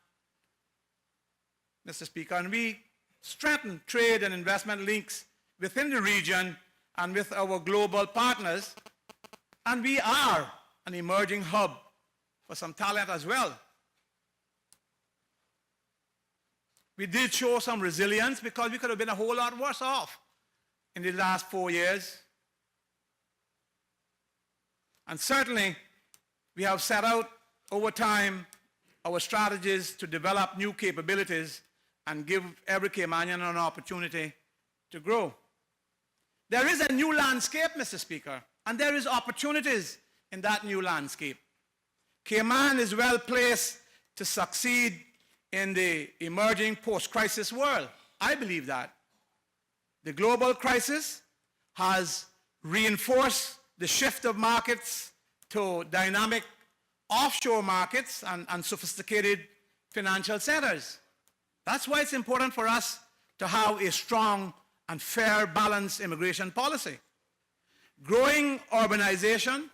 Mr. Speaker. And we strengthened trade and investment links within the region and with our global partners. And we are an emerging hub for some talent as well. We did show some resilience because we could have been a whole lot worse off in the last 4 years. And certainly, we have set out over time our strategies to develop new capabilities and give every Caymanian an opportunity to grow. There is a new landscape, Mr. Speaker, and there is opportunities in that new landscape. Cayman is well placed to succeed in the emerging post-crisis world. I believe that. The global crisis has reinforced the shift of markets to dynamic offshore markets and sophisticated financial centers. That's why it's important for us to have a strong and fair, balanced immigration policy. Growing urbanization,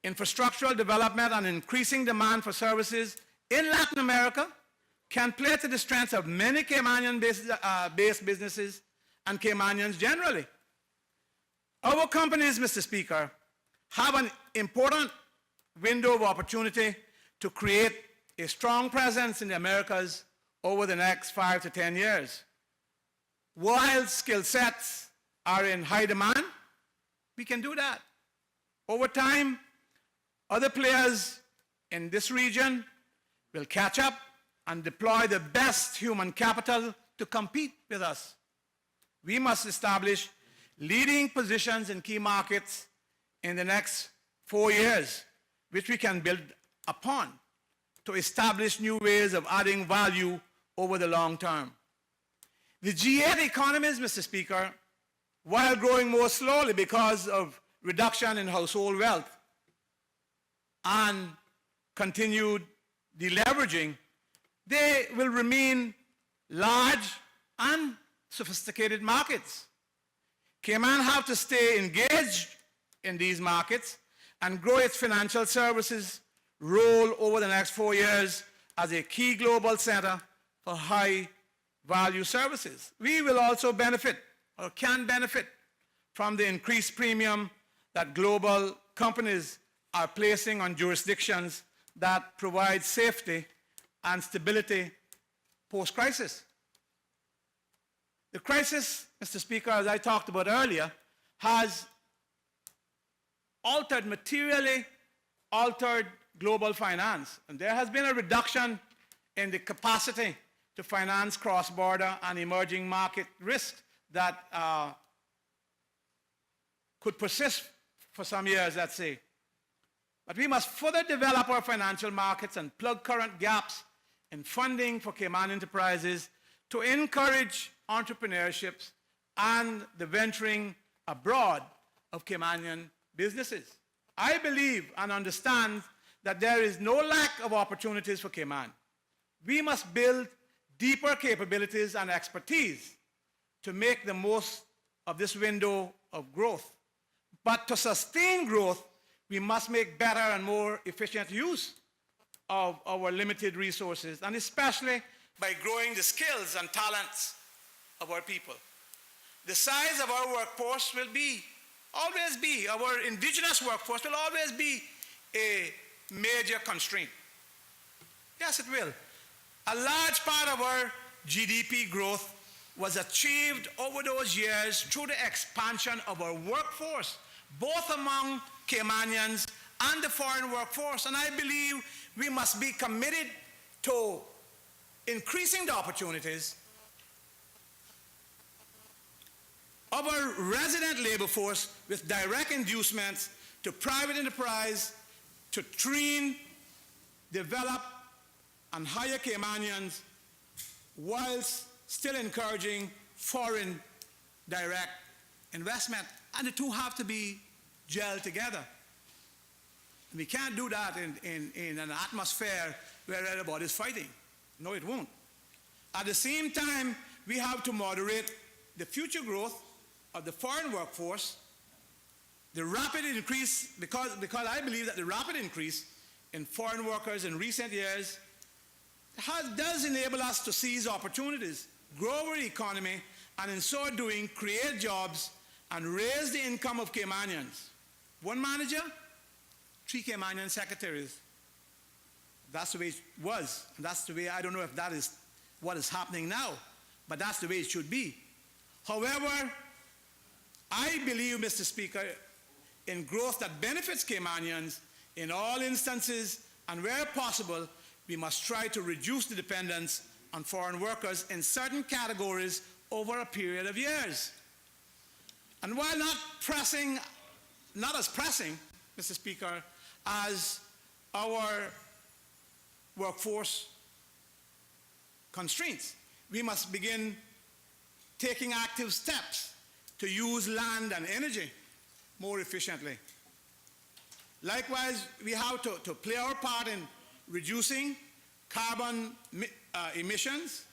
infrastructural development, and increasing demand for services in Latin America can play to the strengths of many Caymanian-based businesses and Caymanians generally. Our companies, Mr. Speaker, have an important window of opportunity to create a strong presence in the Americas over the next 5 to 10 years. While skill sets are in high demand, we can do that. Over time, other players in this region will catch up and deploy the best human capital to compete with us. We must establish leading positions in key markets in the next 4 years, which we can build upon to establish new ways of adding value over the long term. The G8 economies, Mr. Speaker, while growing more slowly because of reduction in household wealth and continued deleveraging, they will remain large and sophisticated markets. Cayman have to stay engaged in these markets and grow its financial services role over the next 4 years as a key global center for high-value services. We will also benefit, or can benefit, from the increased premium that global companies are placing on jurisdictions that provide safety and stability post-crisis. The crisis, Mr. Speaker, as I talked about earlier, has materially altered global finance. And there has been a reduction in the capacity to finance cross-border and emerging market risks that could persist for some years, let's say. But we must further develop our financial markets and plug current gaps in funding for Cayman enterprises to encourage entrepreneurships and the venturing abroad of Caymanian businesses. I believe and understand that there is no lack of opportunities for Cayman. We must build deeper capabilities and expertise to make the most of this window of growth. But to sustain growth, we must make better and more efficient use of our limited resources, and especially by growing the skills and talents of our people. The size of our workforce will always be, our indigenous workforce will always be a major constraint. Yes, it will. A large part of our GDP growth was achieved over those years through the expansion of our workforce, both among Caymanians and the foreign workforce. And I believe we must be committed to increasing the opportunities our resident labor force with direct inducements to private enterprise to train, develop, and hire Caymanians whilst still encouraging foreign direct investment. And the two have to be gelled together. We can't do that in an atmosphere where everybody's fighting. No, it won't. At the same time, we have to moderate the future growth of the foreign workforce, the rapid increase, because I believe that the rapid increase in foreign workers in recent years does enable us to seize opportunities, grow our economy, and in so doing, create jobs and raise the income of Caymanians. One manager, 3 Caymanian secretaries. That's the way it was. And that's the way, I don't know if that is what is happening now, but that's the way it should be. However, I believe, Mr. Speaker, in growth that benefits Caymanians in all instances, and where possible, we must try to reduce the dependence on foreign workers in certain categories over a period of years. And while not as pressing, Mr. Speaker, as our workforce constraints, we must begin taking active steps to use land and energy more efficiently. Likewise, we have to play our part in reducing carbon emissions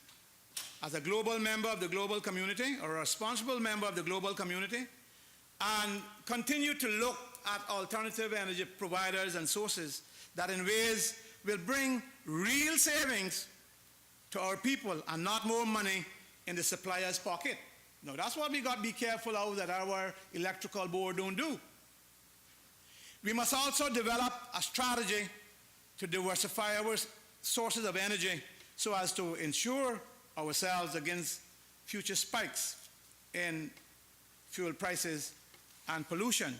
as a global member of the global community, or a responsible member of the global community, and continue to look at alternative energy providers and sources that in ways will bring real savings to our people and not more money in the supplier's pocket. Now, that's what we got to be careful of, that our electrical board don't do. We must also develop a strategy to diversify our sources of energy so as to ensure ourselves against future spikes in fuel prices and pollution.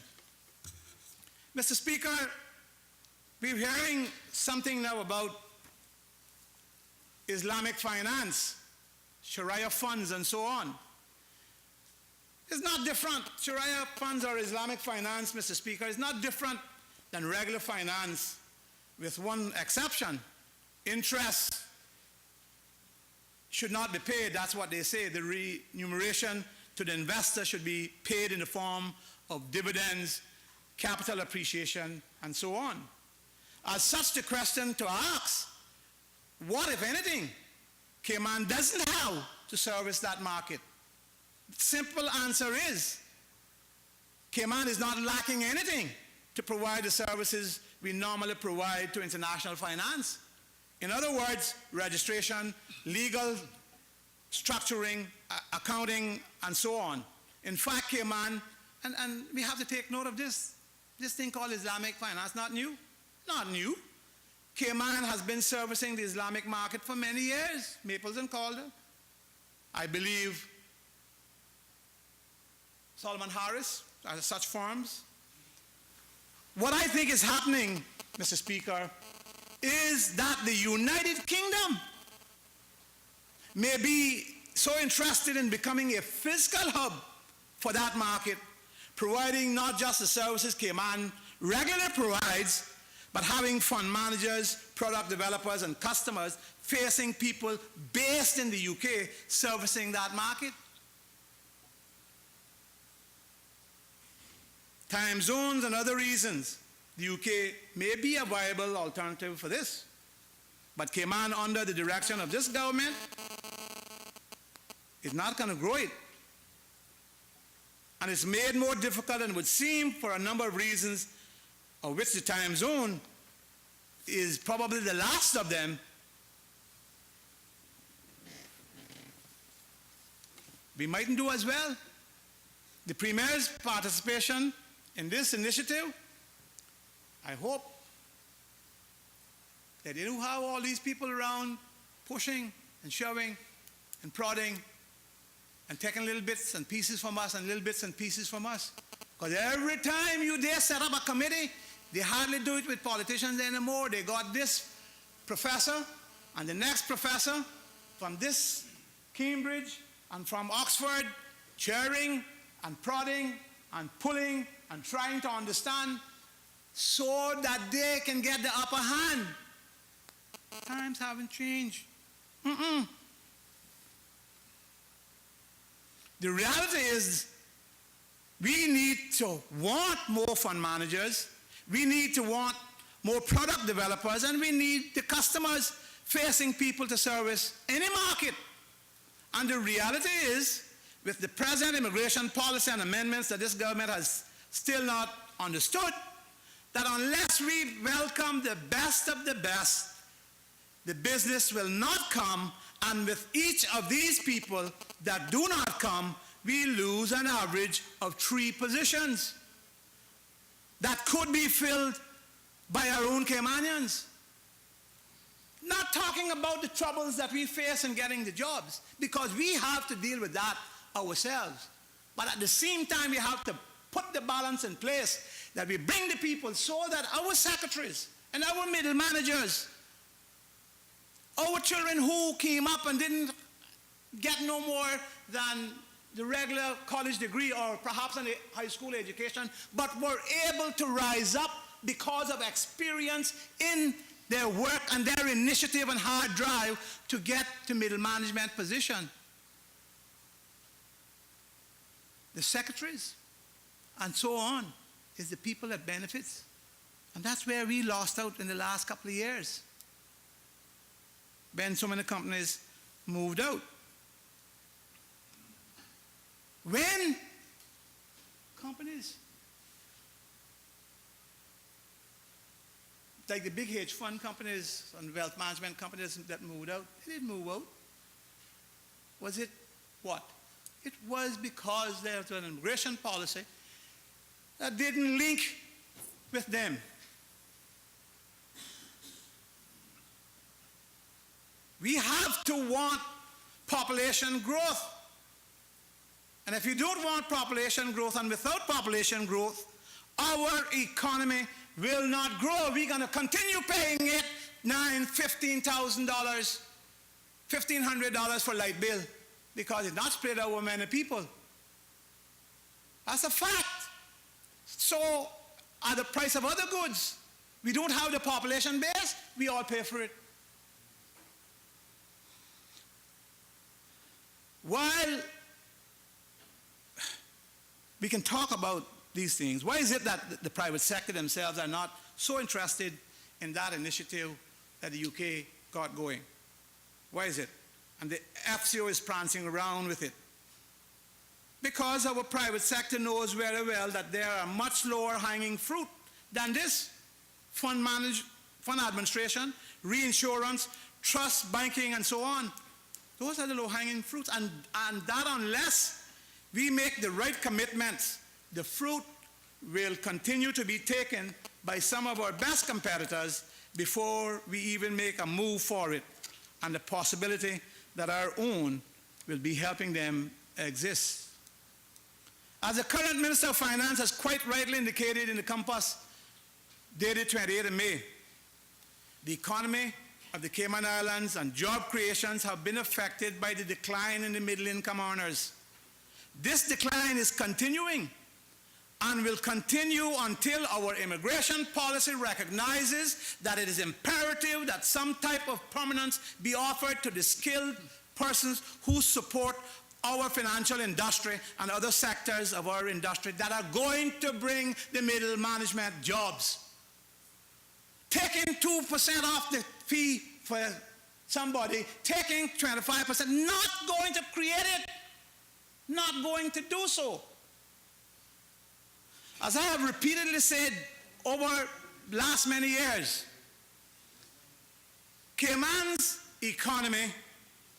Mr. Speaker, we're hearing something now about Islamic finance, Sharia funds, and so on. It's not different. Sharia funds or Islamic finance, Mr. Speaker, is not different than regular finance, with one exception. Interest should not be paid. That's what they say. The remuneration to the investor should be paid in the form of dividends, capital appreciation, and so on. As such, the question to ask, what, if anything, Cayman doesn't have to service that market? The simple answer is, Cayman is not lacking anything to provide the services we normally provide to international finance. In other words, registration, legal, structuring, accounting, and so on. In fact, Cayman, and we have to take note of this thing called Islamic finance, not new. Not new. Cayman has been servicing the Islamic market for many years, Maples and Calder. I believe Solomon Harris, such firms. What I think is happening, Mr. Speaker, is that the United Kingdom may be so interested in becoming a physical hub for that market, providing not just the services Cayman regularly provides, but having fund managers, product developers, and customers facing people based in the UK servicing that market. Time zones and other reasons, the UK may be a viable alternative for this. But Cayman, under the direction of this government, is not going to grow it. And it's made more difficult than it would seem for a number of reasons, of which the time zone is probably the last of them. We mightn't do as well. The Premier's participation in this initiative, I hope that they do have all these people around pushing and shoving and prodding and taking little bits and pieces from us and little bits and pieces from us. Because every time you dare set up a committee, they hardly do it with politicians anymore. They got this professor and the next professor from this Cambridge and from Oxford chairing and prodding and pulling and trying to understand so that they can get the upper hand. Times haven't changed. The reality is we need to want more fund managers, we need to want more product developers, and we need the customers facing people to service any market. And the reality is, with the present immigration policy and amendments that this government has still not understood, that unless we welcome the best of the best, the business will not come, and with each of these people that do not come, we lose an average of 3 positions that could be filled by our own Caymanians. Not talking about the troubles that we face in getting the jobs, because we have to deal with that ourselves. But at the same time, we have to put the balance in place that we bring the people so that our secretaries and our middle managers, our children who came up and didn't get no more than the regular college degree or perhaps a high school education, but were able to rise up because of experience in their work and their initiative and hard drive to get to middle management position. The secretaries and so on is the people that benefits. And that's where we lost out in the last couple of years, when so many companies moved out. When companies like the big hedge fund companies and wealth management companies that moved out, they didn't move out. Was it what? It was because there was an immigration policy that didn't link with them. We have to want population growth. And if you don't want population growth, and without population growth, our economy will not grow. We're going to continue paying it $15,000, $1,500 for light bill because it's not spread over many people. That's a fact. So at the price of other goods, we don't have the population base, we all pay for it. While we can talk about these things, why is it that the private sector themselves are not so interested in that initiative that the UK got going? Why is it? And the FCO is prancing around with it. Because our private sector knows very well that there are much lower hanging fruit than this. Fund administration, reinsurance, trust, banking, and so on. Those are the low hanging fruits. And that unless we make the right commitments, the fruit will continue to be taken by some of our best competitors before we even make a move for it. And the possibility that our own will be helping them exist. As the current Minister of Finance has quite rightly indicated in the Compass dated 28th of May, the economy of the Cayman Islands and job creations have been affected by the decline in the middle-income earners. This decline is continuing and will continue until our immigration policy recognizes that it is imperative that some type of permanence be offered to the skilled persons who support our financial industry and other sectors of our industry that are going to bring the middle management jobs. Taking 2% off the fee for somebody, taking 25%, not going to create it, not going to do so. As I have repeatedly said over last many years, Cayman's economy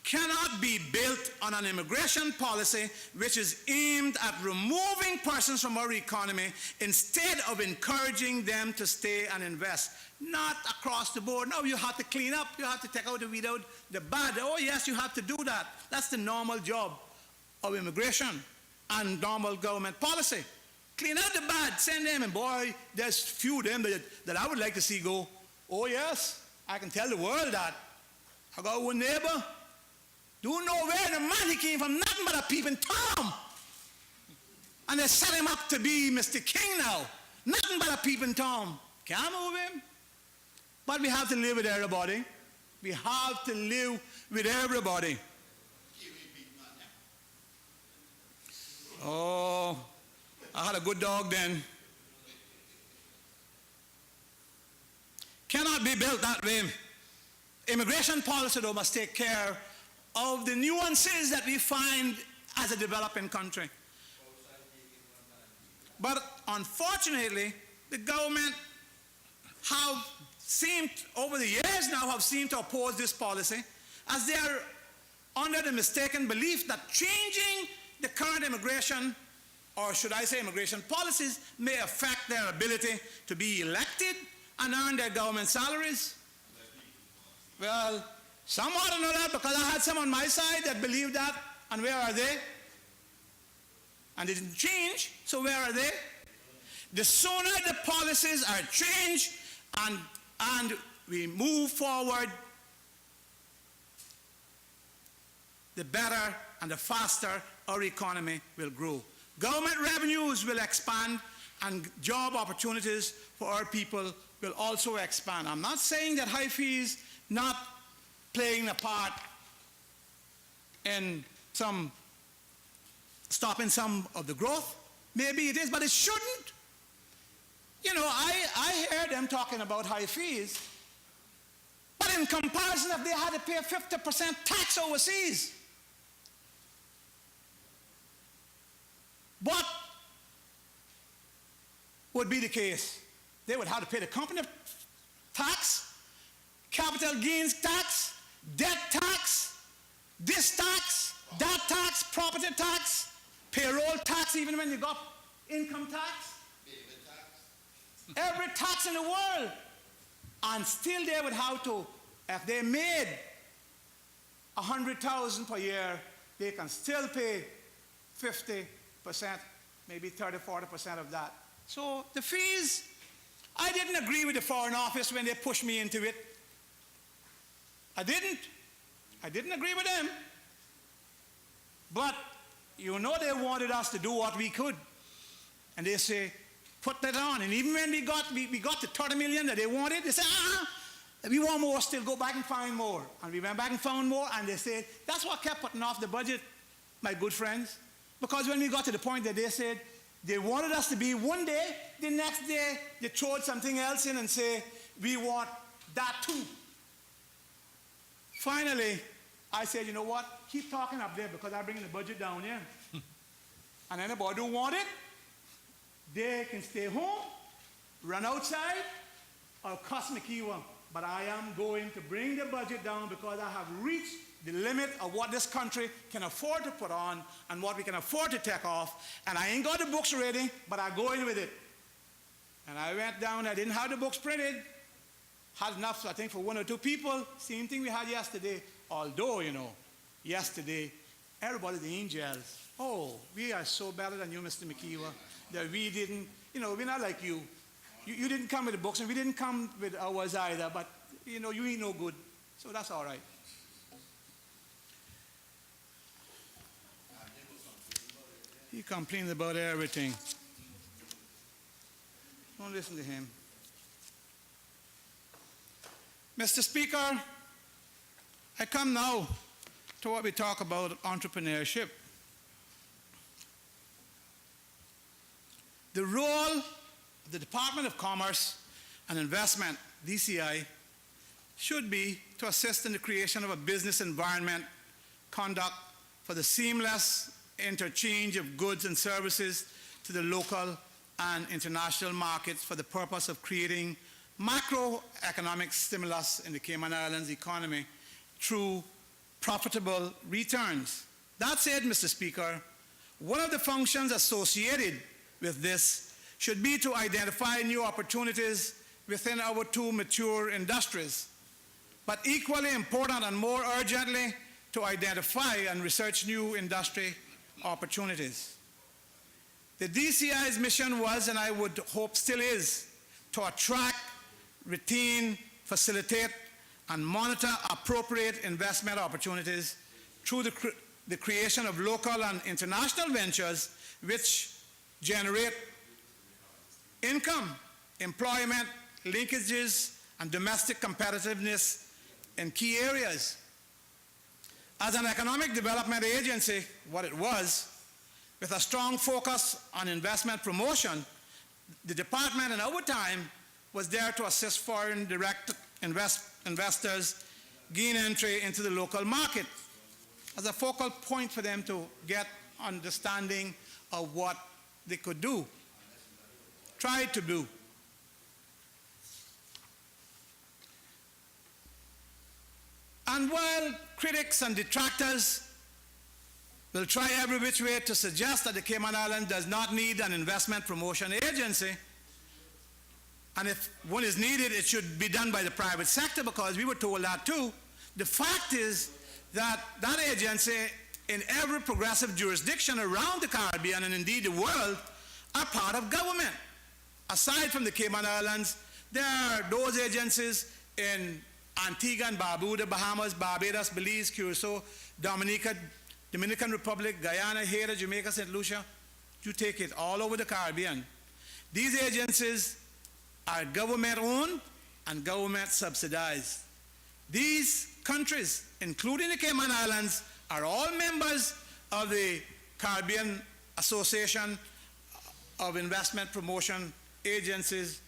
cannot be built on an immigration policy which is aimed at removing persons from our economy instead of encouraging them to stay and invest. Not across the board. No, you have to clean up, you have to take out the weed out, the bad. Oh yes, you have to do that. That's the normal job of immigration and normal government policy. Clean out the bad, send them, and boy, there's few of them that I would like to see go, oh yes, I can tell the world that. I got one neighbor, don't know where the money came from, nothing but a peeping Tom. And they set him up to be Mr. King now. Nothing but a peeping Tom. Can't move him. But we have to live with everybody. We have to live with everybody. Oh, I had a good dog then. Cannot be built that way. Immigration policy, though, must take care of the nuances that we find as a developing country. But unfortunately, the government have seemed, over the years now, have seemed to oppose this policy as they are under the mistaken belief that changing the current immigration, or should I say immigration policies, may affect their ability to be elected and earn their government salaries. Well, some ought to know that because I had some on my side that believed that, and where are they? And they didn't change, so where are they? The sooner the policies are changed and we move forward, the better and the faster our economy will grow. Government revenues will expand and job opportunities for our people will also expand. I'm not saying that high fees not playing a part in stopping some of the growth. Maybe it is, but it shouldn't. You know, I hear them talking about high fees, but in comparison, if they had to pay 50% tax overseas, what would be the case? They would have to pay the company tax, capital gains tax, debt tax, this tax, that tax, property tax, payroll tax, even when you got income tax, every tax in the world. And still they would have to, if they made $100,000 per year, they can still pay 50%, maybe 30-40% of that. So the fees, I didn't agree with the Foreign Office when they pushed me into it. I didn't agree with them. But you know they wanted us to do what we could. And they say, put that on. And even when we got the 30 million that they wanted, they said, we want more still, go back and find more. And we went back and found more, and they said, that's what kept putting off the budget, my good friends. Because when we got to the point that they said, they wanted us to be one day, the next day they throwed something else in and say, we want that too. Finally, I said, you know what? Keep talking up there because I'm bringing the budget down here. And anybody who want it, they can stay home, run outside, or cuss McKeever. But I am going to bring the budget down because I have reached the limit of what this country can afford to put on and what we can afford to take off. And I ain't got the books ready, but I go in with it. And I went down, I didn't have the books printed. Had enough, I think, for one or two people. Same thing we had yesterday. Although, you know, yesterday, everybody, the angels, oh, we are so better than you, Mr. McKeever, that we didn't, you know, we're not like you. You didn't come with the books, and we didn't come with ours either, but, you know, you ain't no good. So that's all right. He complains about everything. Don't listen to him. Mr. Speaker, I come now to what we talk about entrepreneurship. The role of the Department of Commerce and Investment, DCI, should be to assist in the creation of a business environment conduct for the seamless interchange of goods and services to the local and international markets for the purpose of creating macroeconomic stimulus in the Cayman Islands economy through profitable returns. That said, Mr. Speaker, one of the functions associated with this should be to identify new opportunities within our two mature industries, but equally important and more urgently, to identify and research new industry opportunities. The DCI's mission was, and I would hope still is, to attract, retain, facilitate, and monitor appropriate investment opportunities through the creation of local and international ventures which generate income, employment, linkages, and domestic competitiveness in key areas. As an economic development agency, what it was, with a strong focus on investment promotion, the department in our time was there to assist foreign direct investors gain entry into the local market as a focal point for them to get understanding of what they could do, try to do. And while critics and detractors will try every which way to suggest that the Cayman Islands does not need an investment promotion agency, and if one is needed, it should be done by the private sector, because we were told that too. The fact is that that agency in every progressive jurisdiction around the Caribbean and indeed the world are part of government. Aside from the Cayman Islands, there are those agencies in Antigua and Barbuda, Bahamas, Barbados, Belize, Curacao, Dominica, Dominican Republic, Guyana, Haiti, Jamaica, St. Lucia. You take it all over the Caribbean. These agencies are government-owned and government-subsidized. These countries, including the Cayman Islands, are all members of the Caribbean Association of Investment Promotion Agencies,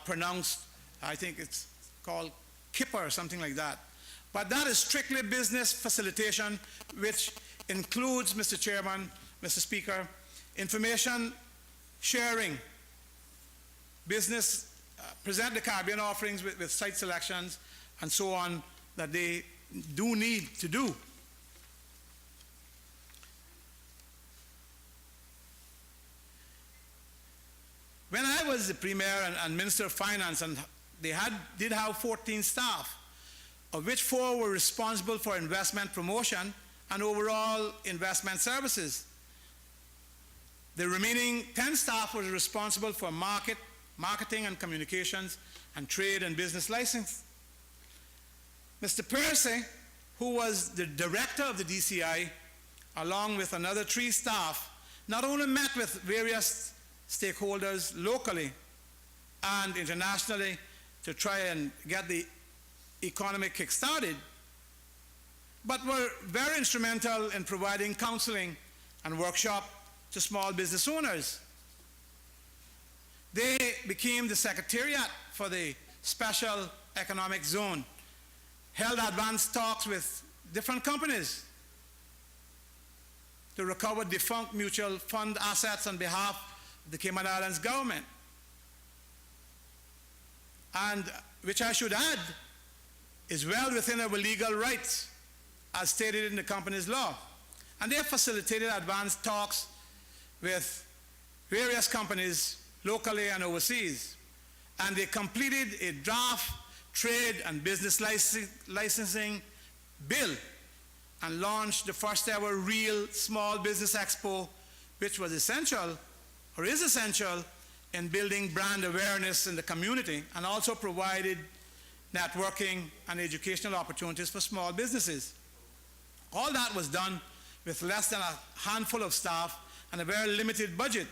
pronounced, I think it's called KIPA or something like that. But that is strictly business facilitation, which includes, Mr. Chairman, Mr. Speaker, information sharing, business, present the Caribbean offerings with site selections and so on that they do need to do. When I was the Premier and Minister of Finance, and they did have 14 staff, of which 4 were responsible for investment promotion and overall investment services. The remaining 10 staff was responsible for marketing and communications and trade and business license. Mr. Percy, who was the director of the DCI, along with another 3 staff, not only met with various stakeholders locally and internationally to try and get the economy kick-started, but were very instrumental in providing counseling and workshop to small business owners. They became the secretariat for the Special Economic Zone, held advanced talks with different companies to recover defunct mutual fund assets on behalf of the Cayman Islands government. And which I should add is well within our legal rights as stated in the company's law. And they have facilitated advanced talks with various companies locally and overseas. And they completed a draft trade and business licensing bill and launched the first ever real small business expo, which was essential, or is essential, in building brand awareness in the community, and also provided networking and educational opportunities for small businesses. All that was done with less than a handful of staff and a very limited budget.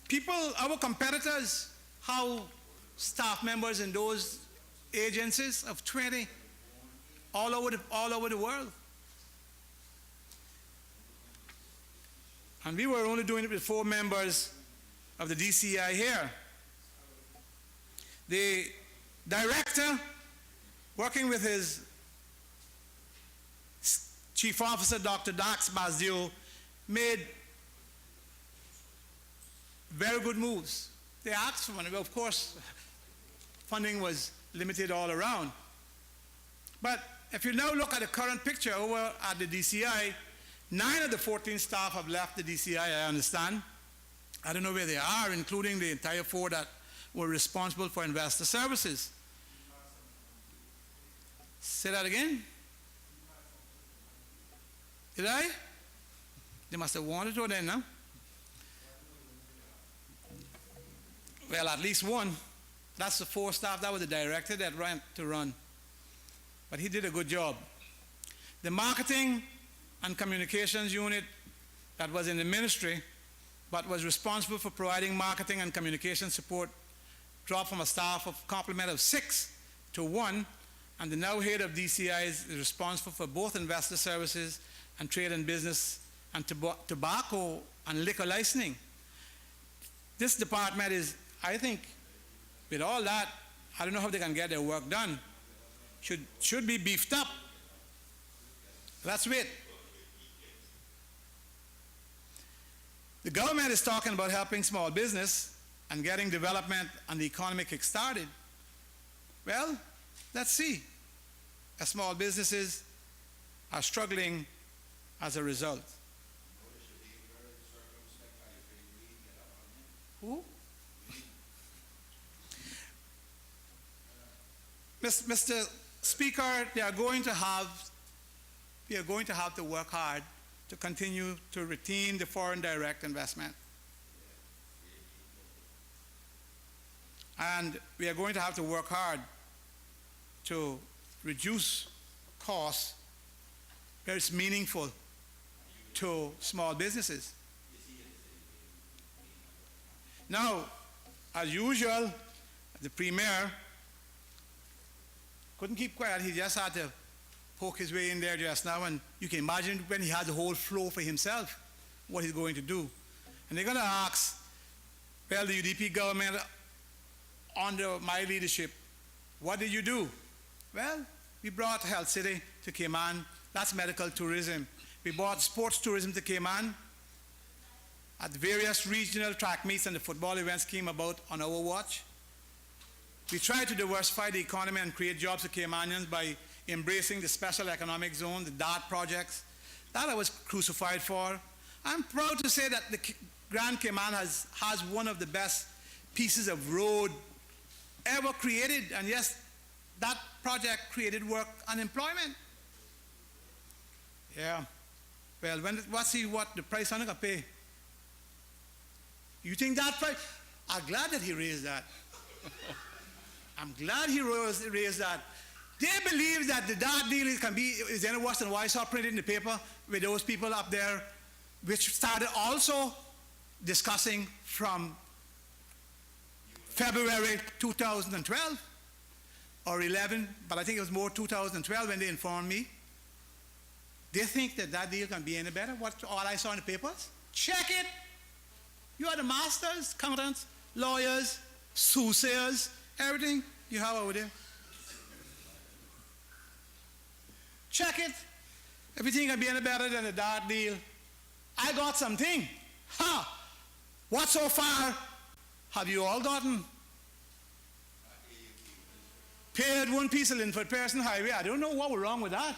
People, our competitors, have staff members in those agencies of 20 all over the world. And we were only doing it with 4 members of the DCI here. The director, working with his chief officer, Dr. Dax Bazdio, made very good moves. They asked for money. Well, of course, funding was limited all around. But if you now look at the current picture over at the DCI, 9 of the 14 staff have left the DCI, I understand. I don't know where they are, including the entire 4 that were responsible for investor services. Say that again? Did I? They must have wanted to then, no? Well, at least one. That's the 4 staff. That was the director that ran to run. But he did a good job. The marketing and Communications Unit that was in the ministry, but was responsible for providing marketing and communication support, dropped from a staff of complement of 6 to 1, and the now head of DCI is responsible for both investor services and trade and business and tobacco and liquor licensing. This department is, I think, with all that, I don't know how they can get their work done. Should be beefed up. Let's wait. The government is talking about helping small business and getting development and the economy kick-started. Well, let's see. As small businesses are struggling as a result. Who? Mr. Speaker, we are going to have to work hard to continue to retain the foreign direct investment. And we are going to have to work hard to reduce costs where it's meaningful to small businesses. Now, as usual, the Premier couldn't keep quiet. He just had to poke his way in there just now, and you can imagine when he has the whole flow for himself, what he's going to do. And they're going to ask, well, the UDP government, under my leadership, what did you do? Well, we brought Health City to Cayman. That's medical tourism. We brought sports tourism to Cayman. At various regional track meets and the football events came about on our watch. We tried to diversify the economy and create jobs for Caymanians by embracing the special economic zone, the DART projects. That I was crucified for. I'm proud to say that the Grand Cayman has one of the best pieces of road ever created, and yes, that project created work and employment. Yeah. Well, what the price I'm gonna pay? You think that price? I'm glad that he raised that. I'm glad he raised that. They believe that the DART deal is any worse than what I saw printed in the paper with those people up there, which started also discussing from February 2012 or 11, but I think it was more 2012 when they informed me. They think that that deal can be any better. What all I saw in the papers? Check it. You are the masters, accountants, lawyers, soothsayers, everything you have over there. Check it. Everything can be any better than the DART deal. I got something. What so far have you all gotten? Paid one piece of Linford Pearson Highway. I don't know what was wrong with that.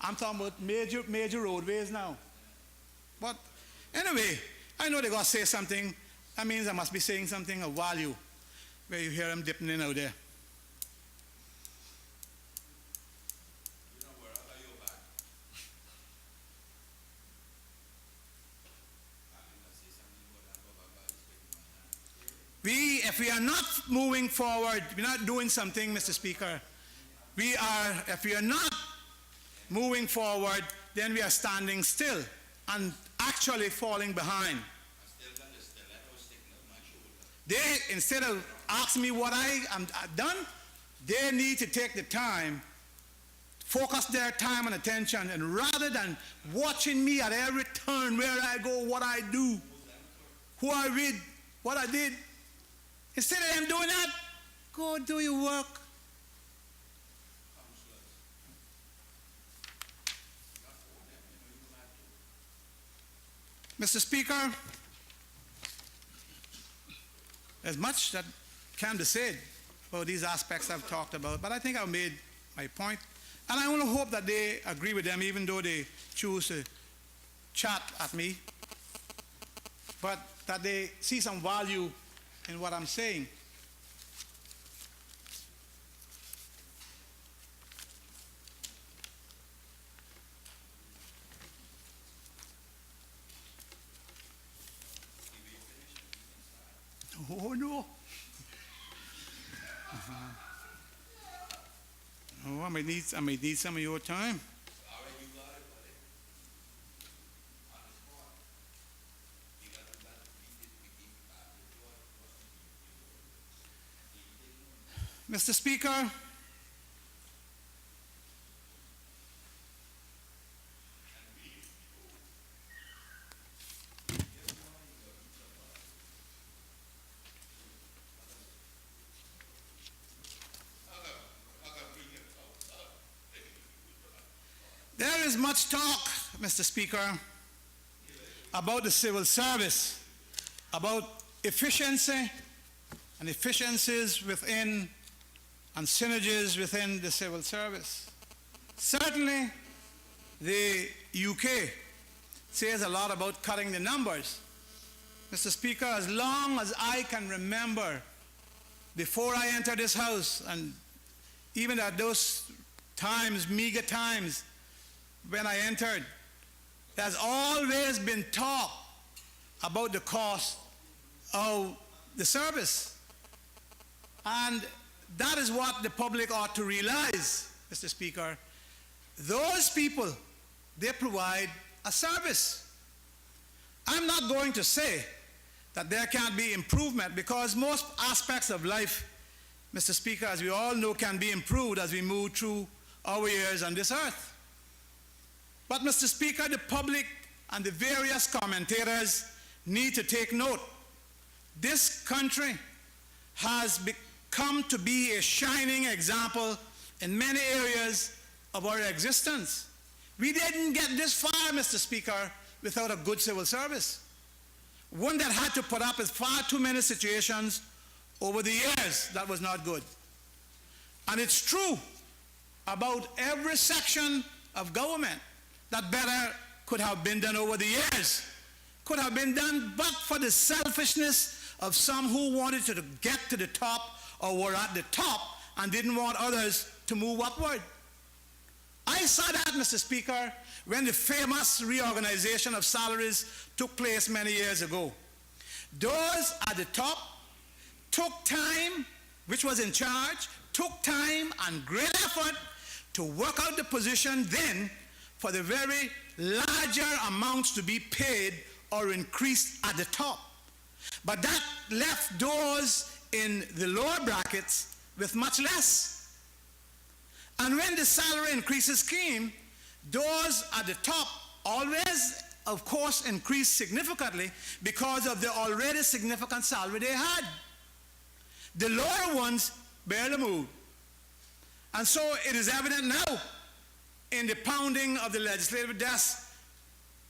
I'm talking about major roadways now. But anyway, I know they got to say something. That means I must be saying something of value where you hear them dipping in out there. If we are not moving forward, we're not doing something, Mr. Speaker, if we are not moving forward, then we are standing still and actually falling behind. They, instead of asking me what I've done, they need to take the time, focus their time and attention, and rather than watching me at every turn, where I go, what I do, who I read, what I did, instead of them doing that, go do your work. Mr. Speaker, there's much that can be said about these aspects I've talked about, but I think I've made my point. And I only hope that they agree with them, even though they choose to chat at me, but that they see some value in what I'm saying. Oh, no. I might need some of your time. Mr. Speaker, there is much talk, Mr. Speaker, about the civil service, about efficiency and efficiencies within and synergies within the civil service. Certainly, the UK says a lot about cutting the numbers. Mr. Speaker, as long as I can remember, before I entered this House, and even at those times, meager times, when I entered, there's always been talk about the cost of the service. And that is what the public ought to realize, Mr. Speaker. Those people, they provide a service. I'm not going to say that there can't be improvement, because most aspects of life, Mr. Speaker, as we all know, can be improved as we move through our years on this earth. But, Mr. Speaker, the public and the various commentators need to take note. This country has come to be a shining example in many areas of our existence. We didn't get this far, Mr. Speaker, without a good civil service. One that had to put up with far too many situations over the years that was not good. And it's true about every section of government that better could have been done over the years. Could have been done, but for the selfishness of some who wanted to get to the top or were at the top and didn't want others to move upward. I saw that, Mr. Speaker, when the famous reorganization of salaries took place many years ago. Those at the top took time, which was in charge, took time and great effort to work out the position then for the very larger amounts to be paid or increased at the top. But that left those in the lower brackets with much less. And when the salary increases came, those at the top always, of course, increased significantly because of the already significant salary they had. The lower ones barely moved. And so it is evident now in the pounding of the legislative desk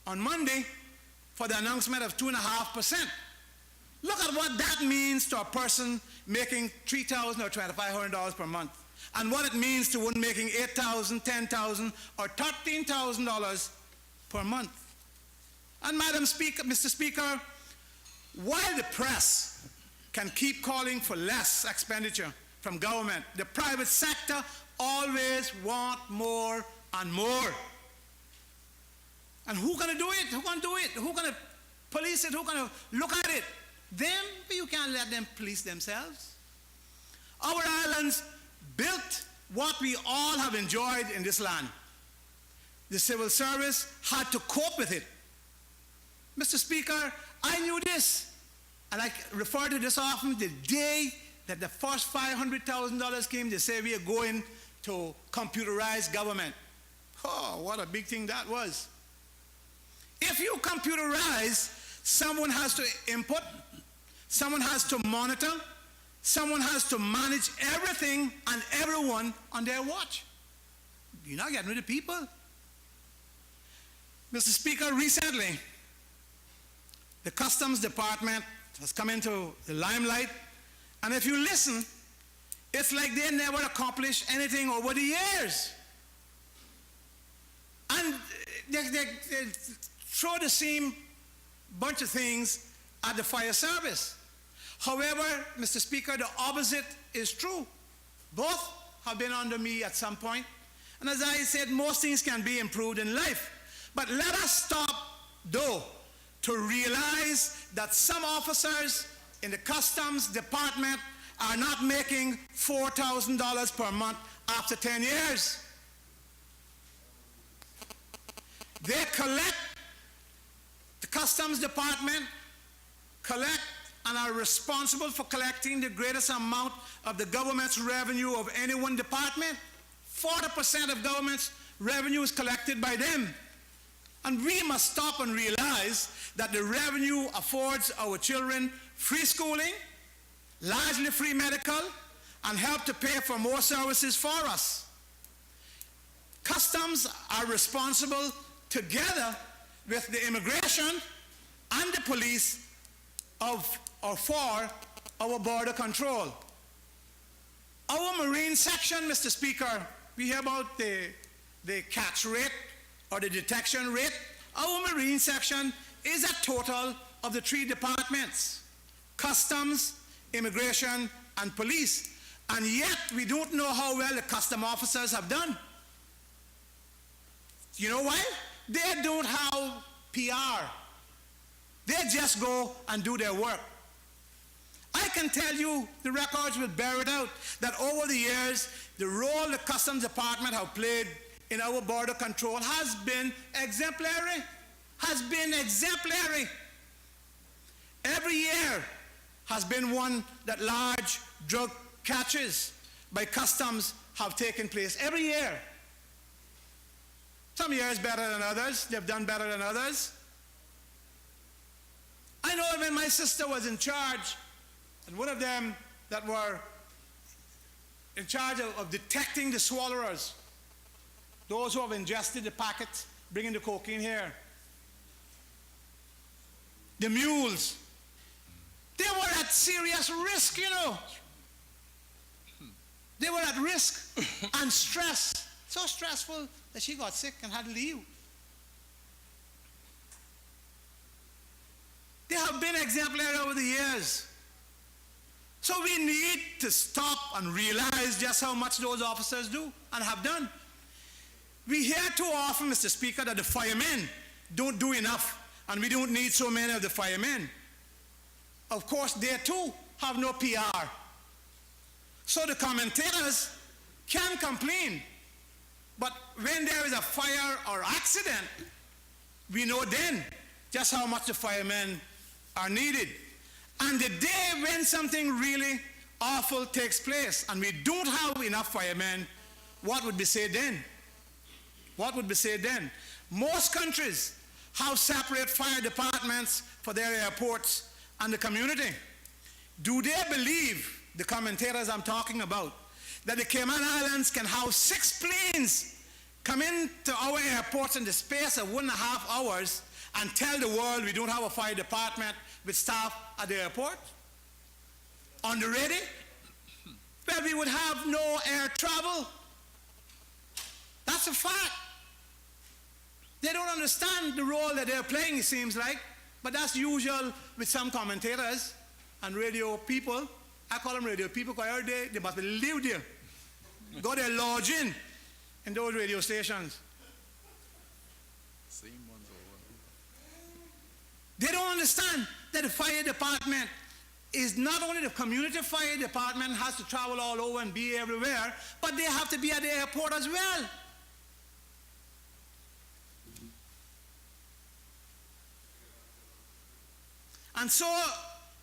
on Monday for the announcement of 2.5%. Look at what that means to a person making $3,000 or $2,500 per month, and what it means to one making $8,000, $10,000, or $13,000 per month. And Mr. Speaker, while the press can keep calling for less expenditure from government, the private sector always want more and more. And who's going to do it? Who's going to do it? Who's going to police it? Who's going to look at it? Them, but you can't let them police themselves. Our islands built what we all have enjoyed in this land. The civil service had to cope with it. Mr. Speaker, I knew this, and I refer to this often. The day that the first $500,000 came, they say we are going to computerize government. Oh, what a big thing that was. If you computerize, someone has to input, someone has to monitor, someone has to manage everything and everyone on their watch. You're not getting rid of people. Mr. Speaker, recently, the Customs Department has come into the limelight, and if you listen, it's like they never accomplished anything over the years. And they throw the same bunch of things at the fire service. However, Mr. Speaker, the opposite is true. Both have been under me at some point. And as I said, most things can be improved in life. But let us stop, though, to realize that some officers in the Customs Department are not making $4,000 per month after 10 years. They collect, the Customs Department collect and are responsible for collecting the greatest amount of the government's revenue of any one department. 40% of government's revenue is collected by them. And we must stop and realize that the revenue affords our children free schooling, largely free medical, and help to pay for more services for us. Customs are responsible together with the immigration and the police of or for our border control. Our Marine section, Mr. Speaker, we hear about the catch rate or the detection rate. Our Marine section is a total of the 3 departments: Customs, Immigration, and Police. And yet we don't know how well the custom officers have done. You know why? They don't have PR. They just go and do their work. I can tell you, the records will bear it out, that over the years, the role the Customs Department have played in our border control has been exemplary. Every year has been one that large drug catches by customs have taken place. Every year. Some years better than others. They've done better than others. I know when my sister was in charge, and one of them that were in charge of detecting the swallowers, those who have ingested the packets, bringing the cocaine here, the mules, they were at serious risk, you know. They were at risk and stress, so stressful that she got sick and had to leave. They have been exemplary over the years. So we need to stop and realize just how much those officers do and have done. We hear too often, Mr. Speaker, that the firemen don't do enough and we don't need so many of the firemen. Of course, they too have no PR. So the commentators can complain. But when there is a fire or accident, we know then just how much the firemen are needed. And the day when something really awful takes place and we don't have enough firemen, what would be said then? What would be said then? Most countries have separate fire departments for their airports and the community. Do they believe, the commentators I'm talking about, that the Cayman Islands can have 6 planes come into our airports in the space of 1.5 hours and tell the world we don't have a fire department with staff at the airport? On the ready? Well, we would have no air travel. That's a fact. They don't understand the role that they're playing, it seems like, but that's usual with some commentators and radio people. I call them radio people because every day they must be live there. Go there lodging in those radio stations. Same ones over. They don't understand that the fire department is not only the community fire department has to travel all over and be everywhere, but they have to be at the airport as well. And so,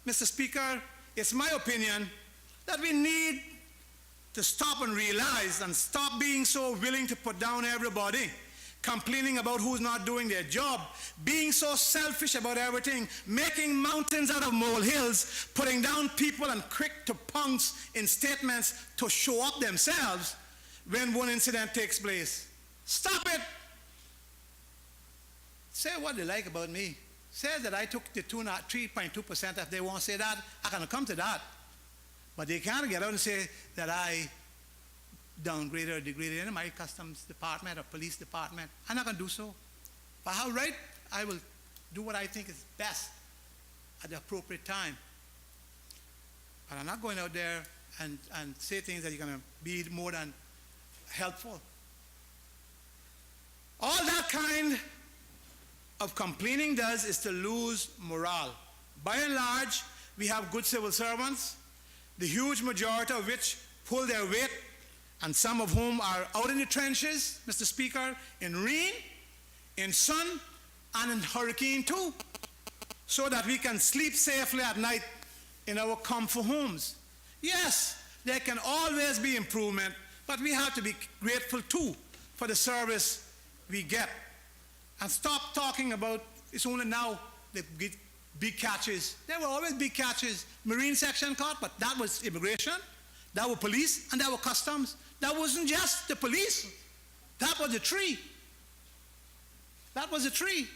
Mr. Speaker, it's my opinion that we need to stop and realize and stop being so willing to put down everybody, complaining about who's not doing their job, being so selfish about everything, making mountains out of molehills, putting down people and quick to pounce in statements to show up themselves when one incident takes place. Stop it. Say what they like about me. Say that I took the 3.2%. If they won't say that, I can come to that. But they can't get out and say that I downgraded or degraded any of my customs department or police department. I'm not going to do so. If I have right, I will do what I think is best at the appropriate time. But I'm not going out there and say things that are going to be more than helpful. All that kind of complaining does is to lose morale. By and large, we have good civil servants, the huge majority of which pull their weight and some of whom are out in the trenches, Mr. Speaker, in rain, in sun, and in hurricane too, so that we can sleep safely at night in our comfort homes. Yes, there can always be improvement, but we have to be grateful too for the service we get. And stop talking about it's only now the big catches. There were always big catches. Marine section caught, but that was immigration, that was police, and that was customs. That wasn't just the police. That was the tree. That was a tree.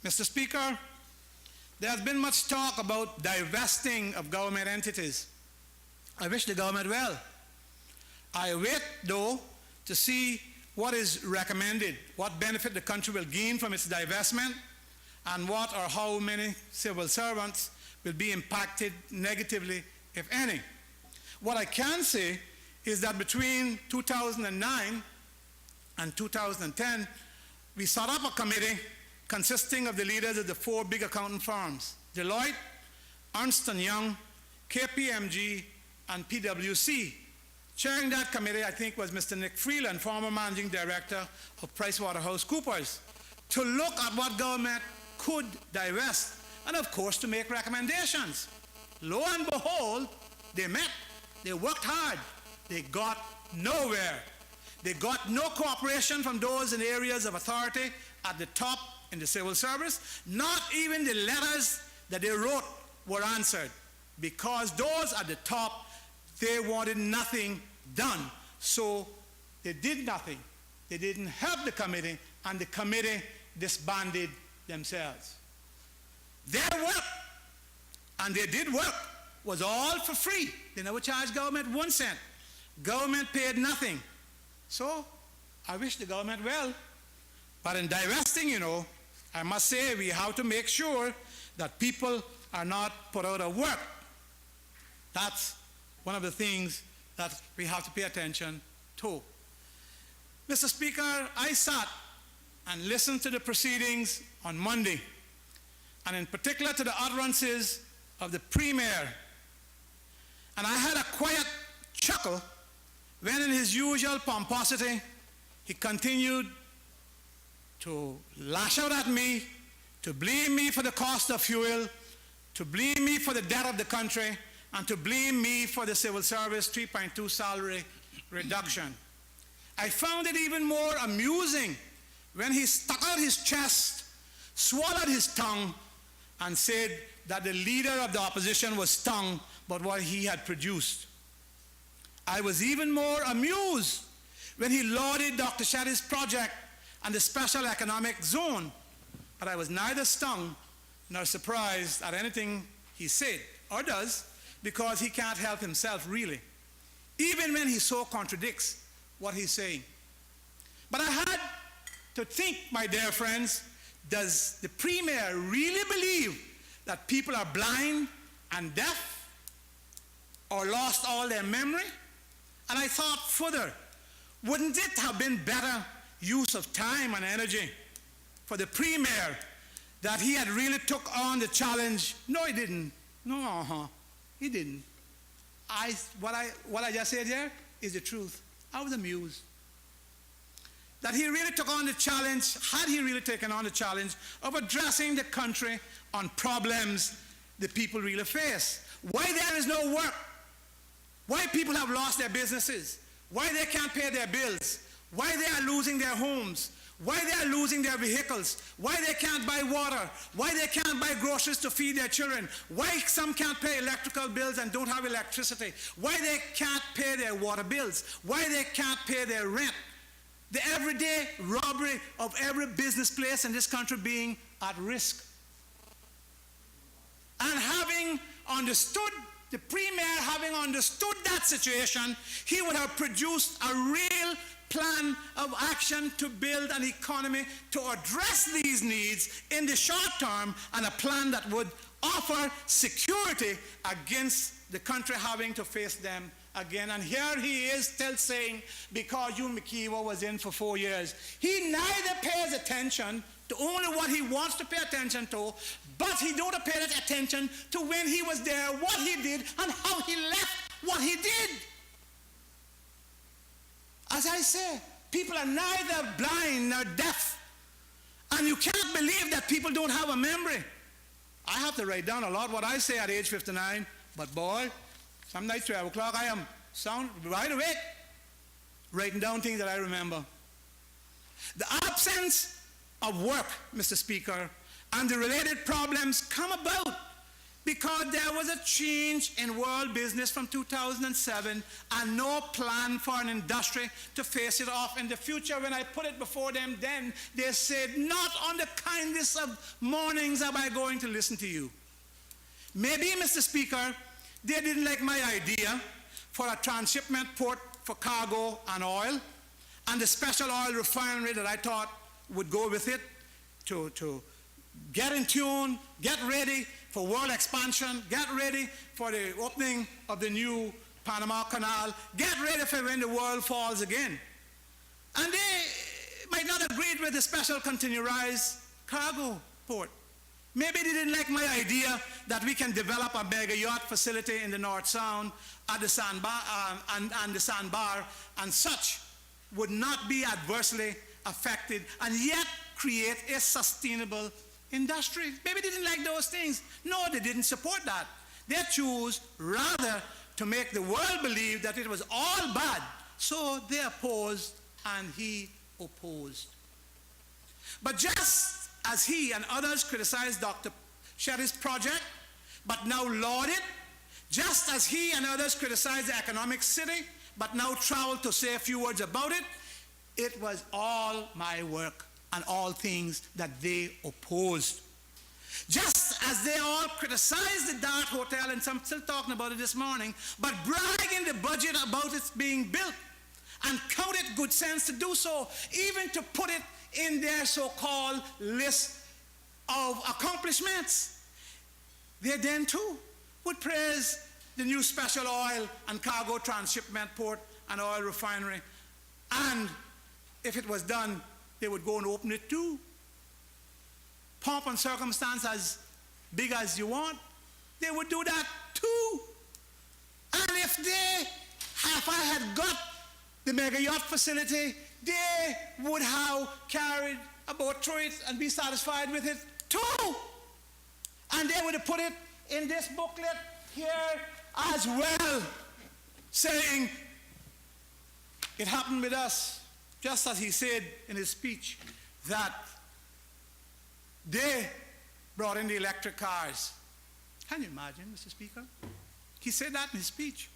Mr. Speaker, there has been much talk about divesting of government entities. I wish the government well. I wait, though, to see what is recommended, what benefit the country will gain from its divestment, and what or how many civil servants will be impacted negatively, if any. What I can say is that between 2009 and 2010, we set up a committee consisting of the leaders of the 4 big accounting firms, Deloitte, Ernst & Young, KPMG, and PwC. Chairing that committee, I think, was Mr. Nick Freeland, former managing director of PricewaterhouseCoopers, to look at what government could divest, and of course to make recommendations. Lo and behold, they met, they worked hard, they got nowhere. They got no cooperation from those in areas of authority at the top in the civil service. Not even the letters that they wrote were answered, because those at the top, they wanted nothing done. So they did nothing. They didn't help the committee, and the committee disbanded themselves. Their work, and they did work, was all for free. They never charged government 1 cent. Government paid nothing. So I wish the government well. But in divesting, you know, I must say we have to make sure that people are not put out of work. That's one of the things that we have to pay attention to. Mr. Speaker, I sat and listened to the proceedings on Monday, and in particular to the utterances of the Premier. And I had a quiet chuckle when, in his usual pomposity, he continued to lash out at me, to blame me for the cost of fuel, to blame me for the debt of the country, and to blame me for the civil service 3.2 salary reduction. I found it even more amusing when he stuck out his chest, swallowed his tongue, and said that the leader of the opposition was stung by what he had produced. I was even more amused when he lauded Dr. Shetty's project and the special economic zone, but I was neither stung nor surprised at anything he said or does, because he can't help himself, really, even when he so contradicts what he's saying. But I had to think, my dear friends, does the Premier really believe that people are blind and deaf or lost all their memory? And I thought further, wouldn't it have been better use of time and energy for the Premier that he had really took on the challenge? No, he didn't. No, he didn't. What I just said here is the truth. I was amused that he really took on the challenge, had he really taken on the challenge of addressing the country on problems the people really face. Why there is no work, why people have lost their businesses, why they can't pay their bills, why they are losing their homes, why they are losing their vehicles, why they can't buy water, why they can't buy groceries to feed their children, why some can't pay electrical bills and don't have electricity, why they can't pay their water bills, why they can't pay their rent. The everyday robbery of every business place in this country being at risk. And having understood, the Premier having understood that situation, he would have produced a real plan of action to build an economy to address these needs in the short term, and a plan that would offer security against the country having to face them again. And here he is still saying, because Hugh McKeever was in for 4 years, he neither pays attention to only what he wants to pay attention to, but he don't pay that attention to when he was there, what he did, and how he left what he did. As I say, people are neither blind nor deaf, and you cannot believe that people don't have a memory. I have to write down a lot what I say at age 59, but boy, some nights 12 o'clock I am sound wide awake, writing down things that I remember. The absence of work, Mr. Speaker, and the related problems come about because there was a change in world business from 2007 and no plan for an industry to face it off in the future. When I put it before them then, they said, not on the kindest of mornings am I going to listen to you. Maybe, Mr. Speaker, they didn't like my idea for a transshipment port for cargo and oil, and the special oil refinery that I thought would go with it to get in tune, get ready for world expansion, get ready for the opening of the new Panama Canal, get ready for when the world falls again. And they might not agree with the special containerized cargo port. Maybe they didn't like my idea that we can develop a mega yacht facility in the North Sound at the sandbar, and the sandbar, and such would not be adversely affected and yet create a sustainable industry. Maybe they didn't like those things. No, they didn't support that. They chose rather to make the world believe that it was all bad. So they opposed and he opposed. But just as he and others criticized Dr. Shetty's project, but now laud it, just as he and others criticized the economic city, but now travel to say a few words about it, it was all my work and all things that they opposed. Just as they all criticized the Dart Hotel, and some still talking about it this morning, but bragging the budget about its being built, and counted good sense to do so, even to put it in their so-called list of accomplishments. They then too would praise the new special oil and cargo transshipment port and oil refinery. And if it was done, they would go and open it too. Pomp and circumstance as big as you want, they would do that too. And if I had got the mega yacht facility, they would have carried a boat through it and be satisfied with it too. And they would have put it in this booklet here as well, saying, it happened with us, just as he said in his speech, that they brought in the electric cars. Can you imagine, Mr. Speaker? He said that in his speech.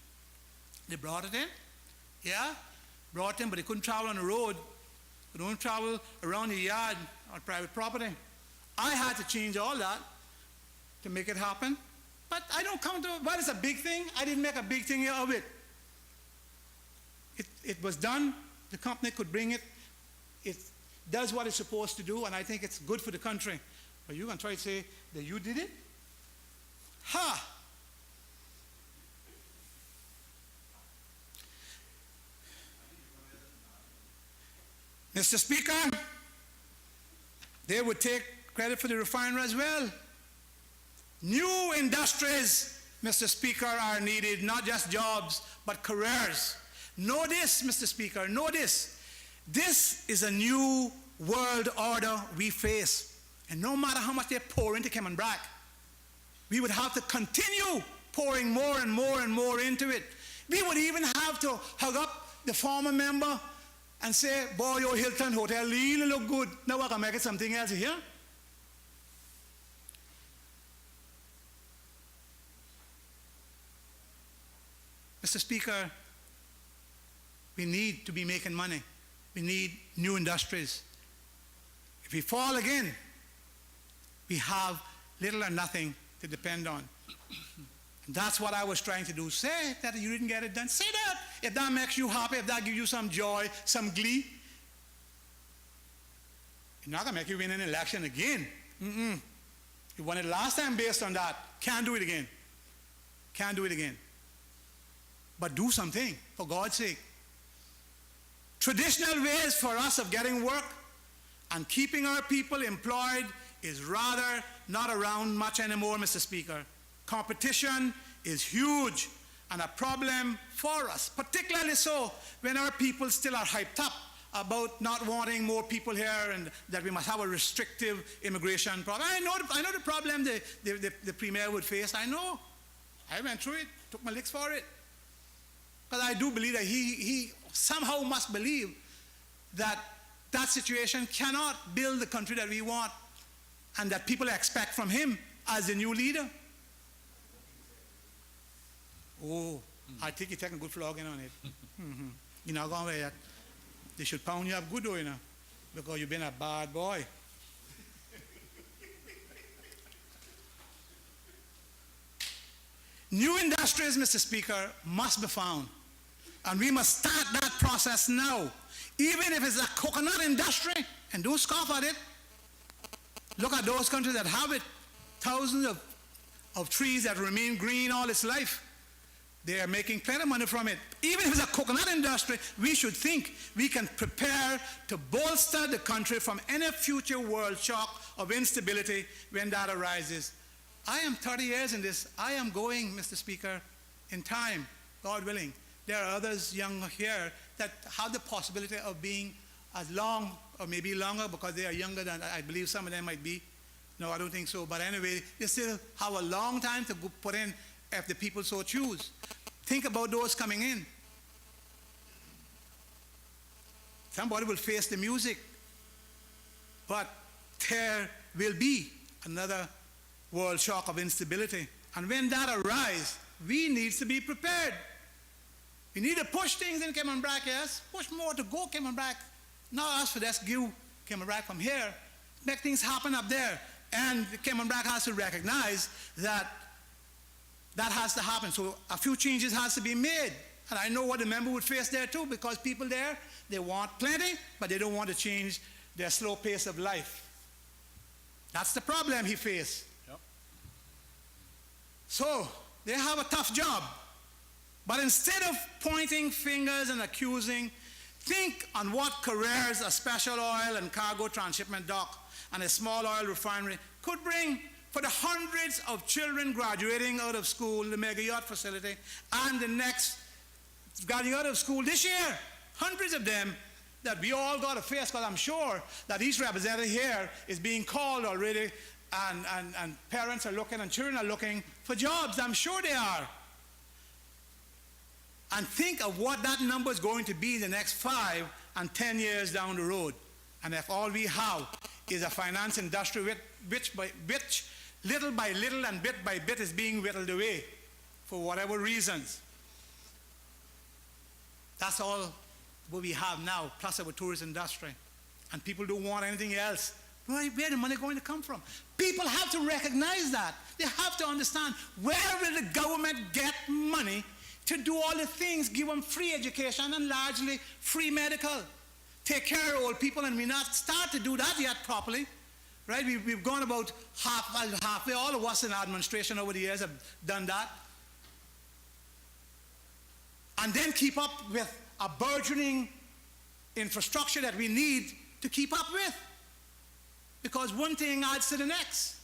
They brought it in, yeah, brought it in, but they couldn't travel on the road. They don't travel around the yard on private property. I had to change all that to make it happen. But I don't come to, well, it's a big thing. I didn't make a big thing of it. It was done. The company could bring it. It does what it's supposed to do, and I think it's good for the country. But you're going to try to say that you did it? Ha! Mr. Speaker, they would take credit for the refinery as well. New industries, Mr. Speaker, are needed, not just jobs, but careers. Know this, Mr. Speaker, know this. This is a new world order we face. And no matter how much they pour into Cayman Brack, we would have to continue pouring more and more and more into it. We would even have to hug up the former member and say, boy, your Hilton Hotel really look good. Now I can make it something else here. Mr. Speaker, we need to be making money. We need new industries. If we fall again, we have little or nothing to depend on. That's what I was trying to do. Say that you didn't get it done. Say that. If that makes you happy, if that gives you some joy, some glee. It's not going to make you win an election again. You won it last time based on that. Can't do it again. Can't do it again. But do something, for God's sake. Traditional ways for us of getting work And keeping our people employed is rather not around much anymore, Mr. Speaker. Competition is huge and a problem for us, particularly so when our people still are hyped up about not wanting more people here and that we must have a restrictive immigration problem. I know the problem the Premier would face. I know. I went through it, took my licks for it. But I do believe that he somehow must believe that that situation cannot build the country that we want and that people expect from him as the new leader. Oh, I think you're taking a good flogging on it. You're not going away yet. They should pound you up good though, you know, because you've been a bad boy. New industries, Mr. Speaker, must be found. And we must start that process now. Even if it's a coconut industry, and don't scoff at it. Look at those countries that have it. Thousands of trees that remain green all its life. They are making plenty of money from it. Even if it's a coconut industry, we should think we can prepare to bolster the country from any future world shock of instability when that arises. I am 30 years in this. I am going, Mr. Speaker, in time, God willing. There are others young here that have the possibility of being as long or maybe longer because they are younger than I believe some of them might be. No, I don't think so. But anyway, they still have a long time to put in if the people so choose. Think about those coming in. Somebody will face the music, but there will be another world shock of instability. And when that arises, we need to be prepared. We need to push things in Cayman Brac, yes. Push more to go Cayman Brac. Not ask for this, give Cayman Brac from here. Make things happen up there. And Cayman Brac has to recognize that that has to happen. So a few changes has to be made. And I know what the member would face there too, because people there, they want plenty, but they don't want to change their slow pace of life. That's the problem he faced. Yep. So they have a tough job. But instead of pointing fingers and accusing, think on what careers a special oil and cargo transshipment dock and a small oil refinery could bring for the hundreds of children graduating out of school, the mega yacht facility, and the next graduating out of school this year. Hundreds of them that we all got to face, because I'm sure that each representative here is being called already, and parents are looking and children are looking for jobs. I'm sure they are. And think of what that number is going to be in the next 5 and 10 years down the road. And if all we have is a finance industry which little by little and bit by bit is being whittled away for whatever reasons. That's all what we have now, plus our tourist industry. And people don't want anything else. Where is the money going to come from? People have to recognize that. They have to understand, where will the government get money to do all the things, give them free education and largely free medical, take care of old people, and we not start to do that yet properly, right? We've gone about halfway. All of us in administration over the years have done that. And then keep up with a burgeoning infrastructure that we need to keep up with, because one thing adds to the next.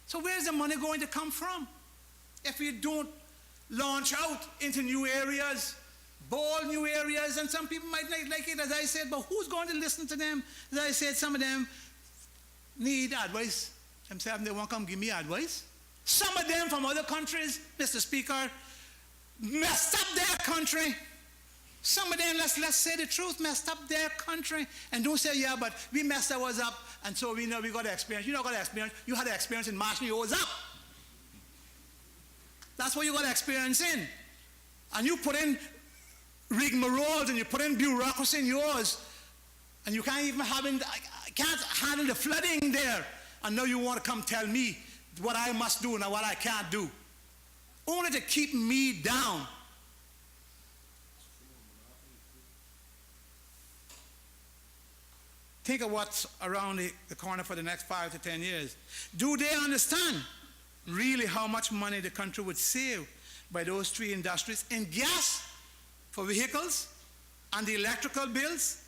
So where's the money going to come from if we don't launch out into new areas, bold new areas? And some people might not like it, as I said, but who's going to listen to them? As I said, some of them need advice themselves. They won't come give me advice. Some of them from other countries, Mr. Speaker, messed up their country. Some of them, let's say the truth, messed up their country. And don't say, yeah, but we messed ours up, and so we know we got the experience. You don't got the experience. You had the experience in marching yours up. That's what you got experience in. And you put in rigmaroles and you put in bureaucracy in yours, and you can't even can't handle the flooding there. And now you want to come tell me what I must do and what I can't do, only to keep me down. Think of what's around the corner for the next 5 to 10 years. Do they understand really how much money the country would save by those 3 industries in gas for vehicles and the electrical bills?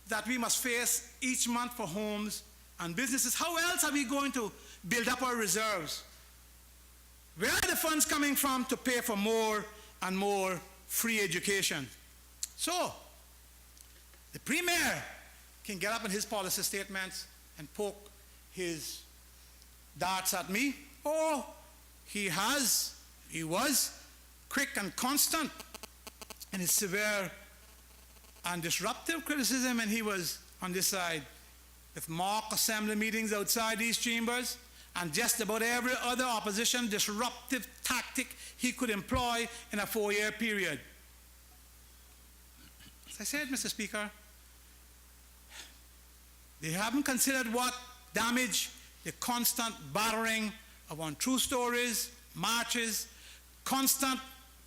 that we must face each month for homes and businesses. How else are we going to build up our reserves? Where are the funds coming from to pay for more and more free education? So, the Premier can get up in his policy statements and poke his darts at me, or he was quick and constant in his severe and disruptive criticism, and he was on this side with mock assembly meetings outside these chambers and just about every other opposition disruptive tactic he could employ in a 4-year period. As I said, Mr. Speaker, they haven't considered what damage the constant battering of untrue stories, marches, constant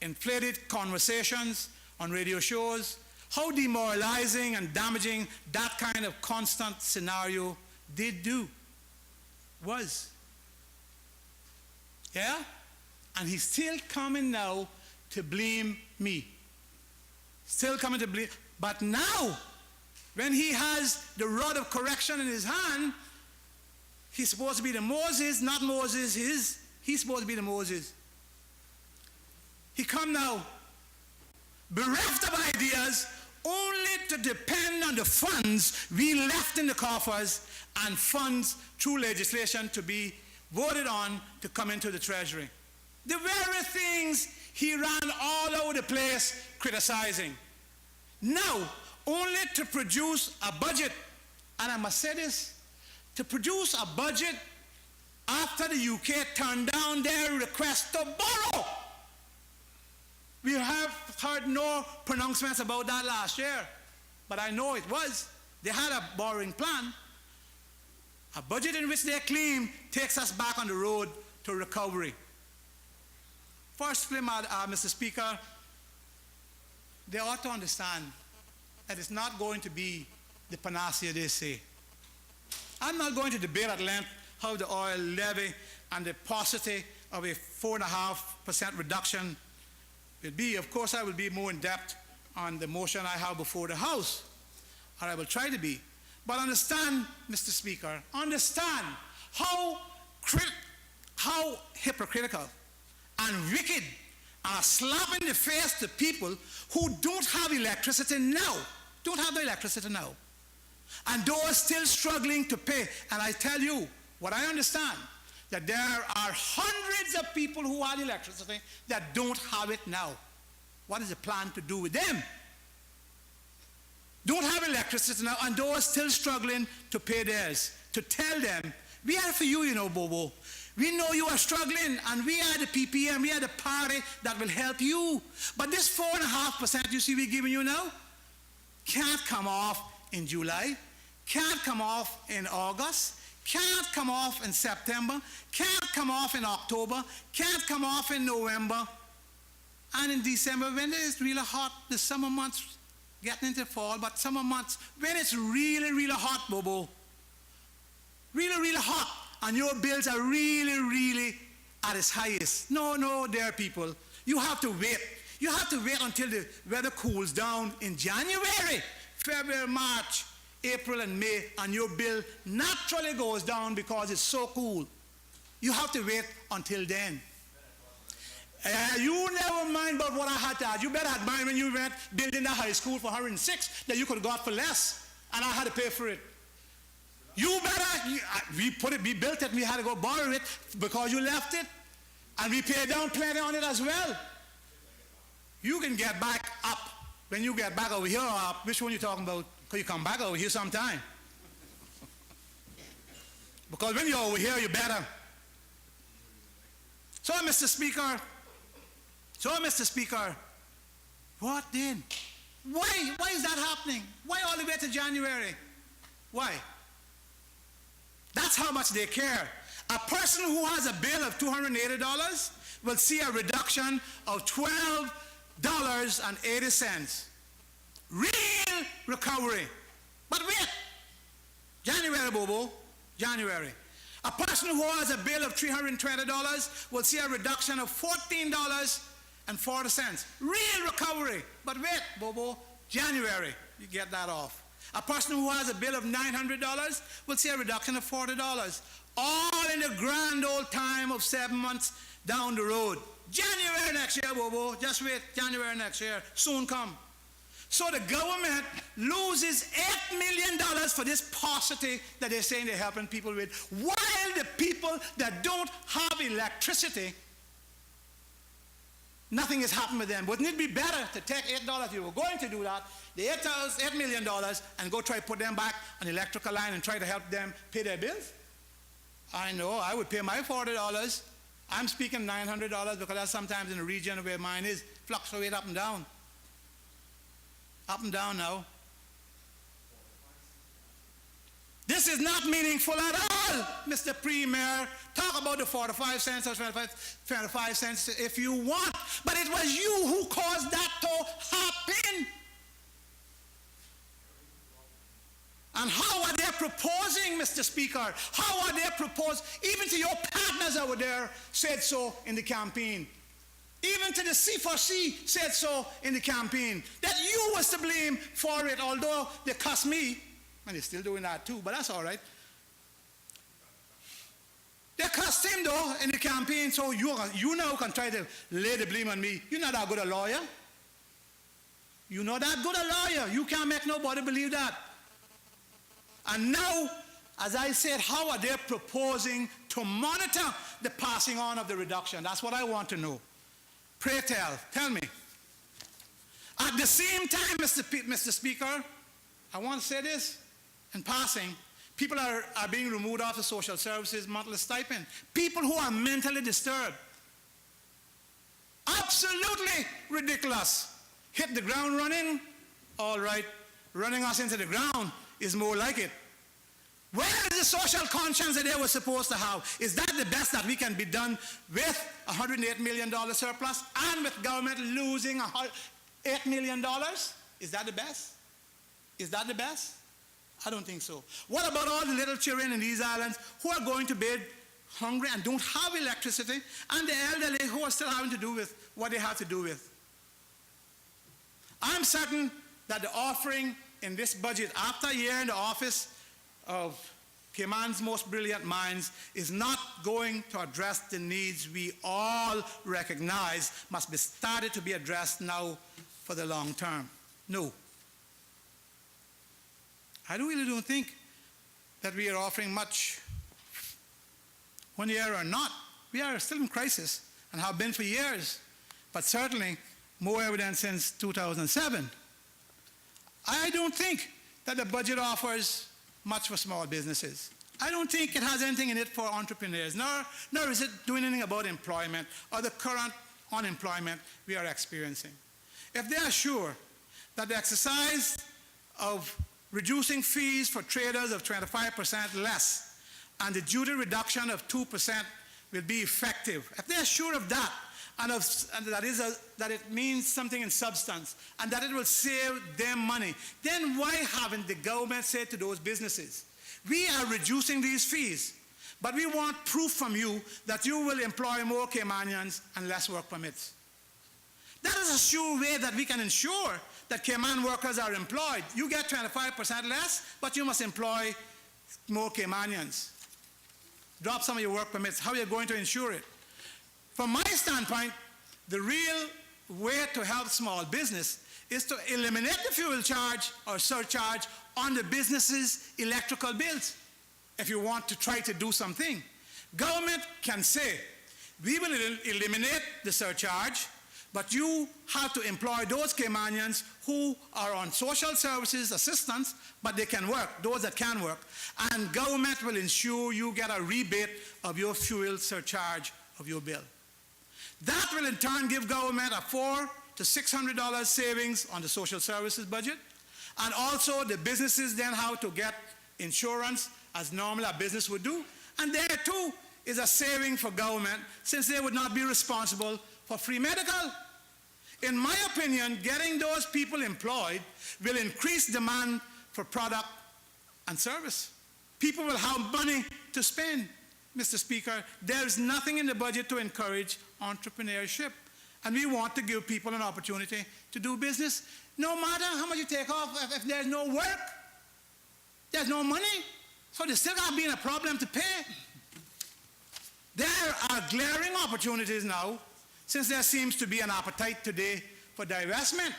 inflated conversations on radio shows, how demoralizing and damaging that kind of constant scenario did do, was. Yeah? And he's still coming now to blame me. Still coming to blame. But now, when he has the rod of correction in his hand, he's supposed to be the Moses, not Moses. He's supposed to be the Moses. He come now, bereft of ideas, only to depend on the funds we left in the coffers and funds through legislation to be voted on to come into the Treasury. The very things he ran all over the place criticizing. Now, only to produce a budget, and I must say this, to produce a budget after the UK turned down their request to borrow. We have heard no pronouncements about that last year, but I know it was. They had a borrowing plan. A budget in which they claim takes us back on the road to recovery. Firstly, Mr. Speaker, they ought to understand that it's not going to be the panacea they say. I'm not going to debate at length how the oil levy and the paucity of a 4.5% reduction will be. Of course, I will be more in depth on the motion I have before the House, or I will try to be. But understand, Mr. Speaker, understand how hypocritical and wicked and a slap in the face to people who don't have electricity now, and those still struggling to pay. And I tell you, what I understand, that there are hundreds of people who have electricity that don't have it now. What is the plan to do with them? Don't have electricity now, and those still struggling to pay theirs. To tell them, we are for you, Bobo. We know you are struggling, and we are the PPM, we are the party that will help you. But this 4.5% you see we're giving you now can't come off in July, can't come off in August, can't come off in September, can't come off in October, can't come off in November, and in December when it's really hot, the summer months getting into fall, but summer months when it's really, really hot, Bobo, really, really hot, and your bills are really, really at its highest. No, dear people, you have to wait. You have to wait until the weather cools down in January, February, March, April, and May, and your bill naturally goes down because it's so cool. You have to wait until then. You never mind about what I had to add. You better had mind when you went building the high school for 106 that you could have got for less, and I had to pay for it. You better, we built it, we had to go borrow it because you left it, and we paid down plenty on it as well. You can get back up when you get back over here or up. Which one you talking about? Because you come back over here sometime. Because when you're over here, you better. So, Mr. Speaker, what then? Why is that happening? Why all the way to January? Why? That's how much they care. A person who has a bill of $280 will see a reduction of $12.80. Real recovery. But wait, January, Bobo, January. A person who has a bill of $320 will see a reduction of $14.40. Real recovery. But wait, Bobo, January, you get that off. A person who has a bill of $900 will see a reduction of $40. All in the grand old time of 7 months down the road. January next year, Bobo. Just wait. January next year. Soon come. So the government loses $8 million for this paucity that they're saying they're helping people with, while the people that don't have electricity, nothing has happened with them. Wouldn't it be better to take $8 if you were going to do that, the $8 million, and go try to put them back on the electrical line and try to help them pay their bills? I know, I would pay my $40. I'm speaking $900 because that's sometimes in the region where mine is, fluctuate up and down. Up and down now. This is not meaningful at all, Mr. Premier. Talk about the 45 cents or 25 cents if you want, but it was you who caused that to happen. And how are they proposing, Mr. Speaker? How are they proposing? Even to your partners over there said so in the campaign. Even to the C4C said so in the campaign, that you was to blame for it, although they cussed me, and they're still doing that too, but that's all right. They cussed him though in the campaign, so you now can try to lay the blame on me. You're not that good a lawyer. You're not that good a lawyer. You can't make nobody believe that. And now, as I said, how are they proposing to monitor the passing on of the reduction? That's what I want to know. Pray tell me. At the same time, Mr. Speaker, I want to say this in passing. People are being removed off the social services monthly stipend. People who are mentally disturbed. Absolutely ridiculous. Hit the ground running? All right. Running us into the ground is more like it. Where is the social conscience that they were supposed to have? Is that the best that we can be done with $108 million surplus and with government losing $8 million? Is that the best? Is that the best? I don't think so. What about all the little children in these islands who are going to bed hungry and don't have electricity, and the elderly who are still having to do with what they have to do with? I'm certain that the offering in this budget, after a year in the office of Cayman's most brilliant minds, is not going to address the needs we all recognize must be started to be addressed now for the long term. No. I really don't think that we are offering much. 1 year or not, we are still in crisis and have been for years, but certainly more evident since 2007. I don't think that the budget offers much for small businesses. I don't think it has anything in it for entrepreneurs, nor is it doing anything about employment or the current unemployment we are experiencing. If they are sure that the exercise of reducing fees for traders of 25% less and the duty reduction of 2% will be effective, if they are sure of that, and that it means something in substance, and that it will save them money, then why haven't the government said to those businesses, we are reducing these fees, but we want proof from you that you will employ more Caymanians and less work permits? That is a sure way that we can ensure that Cayman workers are employed. You get 25% less, but you must employ more Caymanians. Drop some of your work permits. How are you going to ensure it? From my standpoint, the real way to help small business is to eliminate the fuel charge or surcharge on the business's electrical bills. If you want to try to do something, government can say, we will eliminate the surcharge, but you have to employ those Caymanians who are on social services assistance, but they can work, those that can work, and government will ensure you get a rebate of your fuel surcharge of your bill. That will in turn give government a $400 to $600 savings on the social services budget, and also the businesses then have to get insurance as normally a business would do, and there too is a saving for government since they would not be responsible for free medical. In my opinion, getting those people employed will increase demand for product and service. People will have money to spend. Mr. Speaker, there is nothing in the budget to encourage entrepreneurship. And we want to give people an opportunity to do business. No matter how much you take off, if there's no work, There's no money, so they still got to be in a problem to pay. There are glaring opportunities now, since there seems to be an appetite today for divestment.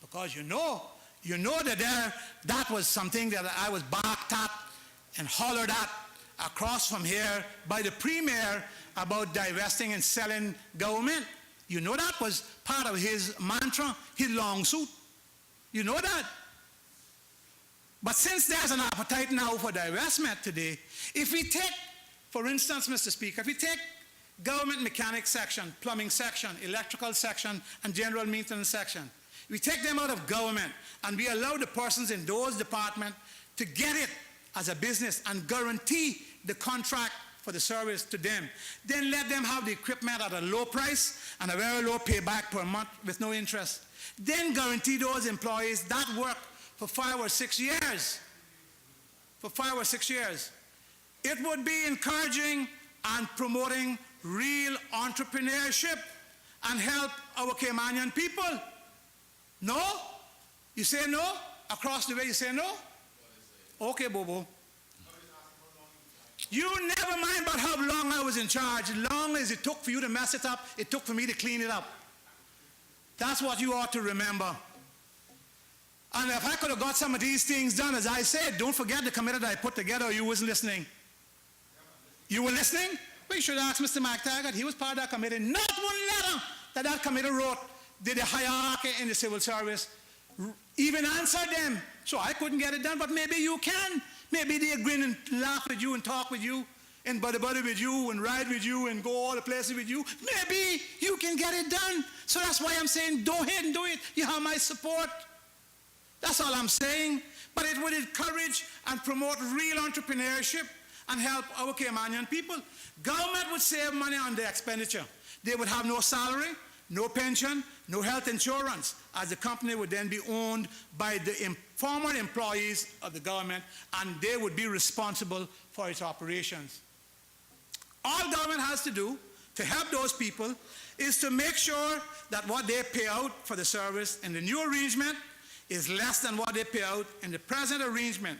Because you know that was something that I was barked at and hollered at across from here by the Premier about divesting and selling government. You know that was part of his mantra, his long suit. You know that. But since there's an appetite now for divestment today, if we take, for instance, Mr. Speaker, if we take government mechanics section, plumbing section, electrical section, and general maintenance section, we take them out of government and we allow the persons in those departments to get it as a business and guarantee the contract for the service to them. Then let them have the equipment at a low price and a very low payback per month with no interest. Then guarantee those employees that work for 5 or 6 years. For 5 or 6 years. It would be encouraging and promoting real entrepreneurship and help our Caymanian people. No? You say no? Across the way you say no? Okay, Bobo. You never mind about how long I was in charge. As long as it took for you to mess it up, it took for me to clean it up. That's what you ought to remember. And if I could have got some of these things done, as I said, don't forget the committee that I put together. You wasn't listening. You were listening? Well, you should ask Mr. McTaggart. He was part of that committee. Not one letter that committee wrote did the hierarchy in the civil service even answer them. So I couldn't get it done, but maybe you can. Maybe they grin and laugh with you and talk with you and buddy with you and ride with you and go all the places with you. Maybe you can get it done. So that's why I'm saying go ahead and do it. You have my support. That's all I'm saying. But it would encourage and promote real entrepreneurship and help our Caymanian people. Government would save money on their expenditure. They would have no salary, no pension, no health insurance, as the company would then be owned by the former employees of the government, and they would be responsible for its operations. All government has to do to help those people is to make sure that what they pay out for the service in the new arrangement is less than what they pay out in the present arrangement.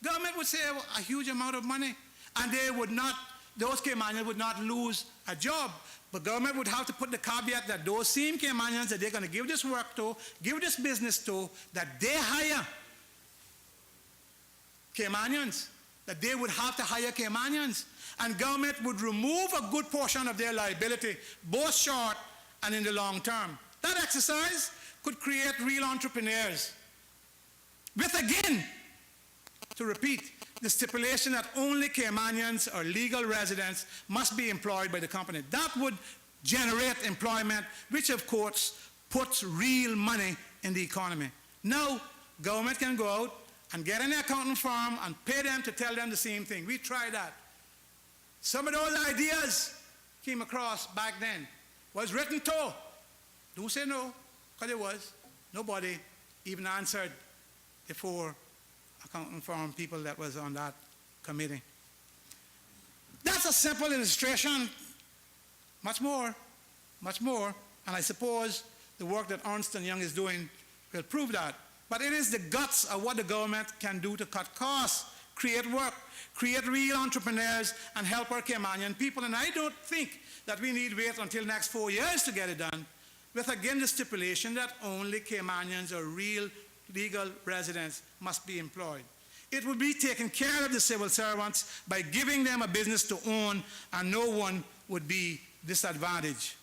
Government would save a huge amount of money, and they would not, those Caymanians would not lose a job. But government would have to put the caveat that those same Caymanians that they're going to give this work to, give this business to, that they hire Caymanians, that they would have to hire Caymanians. And government would remove a good portion of their liability, both short and in the long term. That exercise could create real entrepreneurs. With, again, to repeat, the stipulation that only Caymanians or legal residents must be employed by the company. That would generate employment, which of course puts real money in the economy. Now, government can go out and get an accounting firm and pay them to tell them the same thing. We tried that. Some of those ideas came across back then. Was written to. Don't say no, because it was. Nobody even answered the 4 accounting firm people that was on that committee. That's a simple illustration. Much more, and I suppose the work that Ernst & Young is doing will prove that. But it is the guts of what the government can do to cut costs, create work, create real entrepreneurs, and help our Caymanian people. And I don't think that we need to wait until next 4 years to get it done, with again the stipulation that only Caymanians or real legal residents must be employed. It would be taking care of the civil servants by giving them a business to own, and no one would be disadvantaged.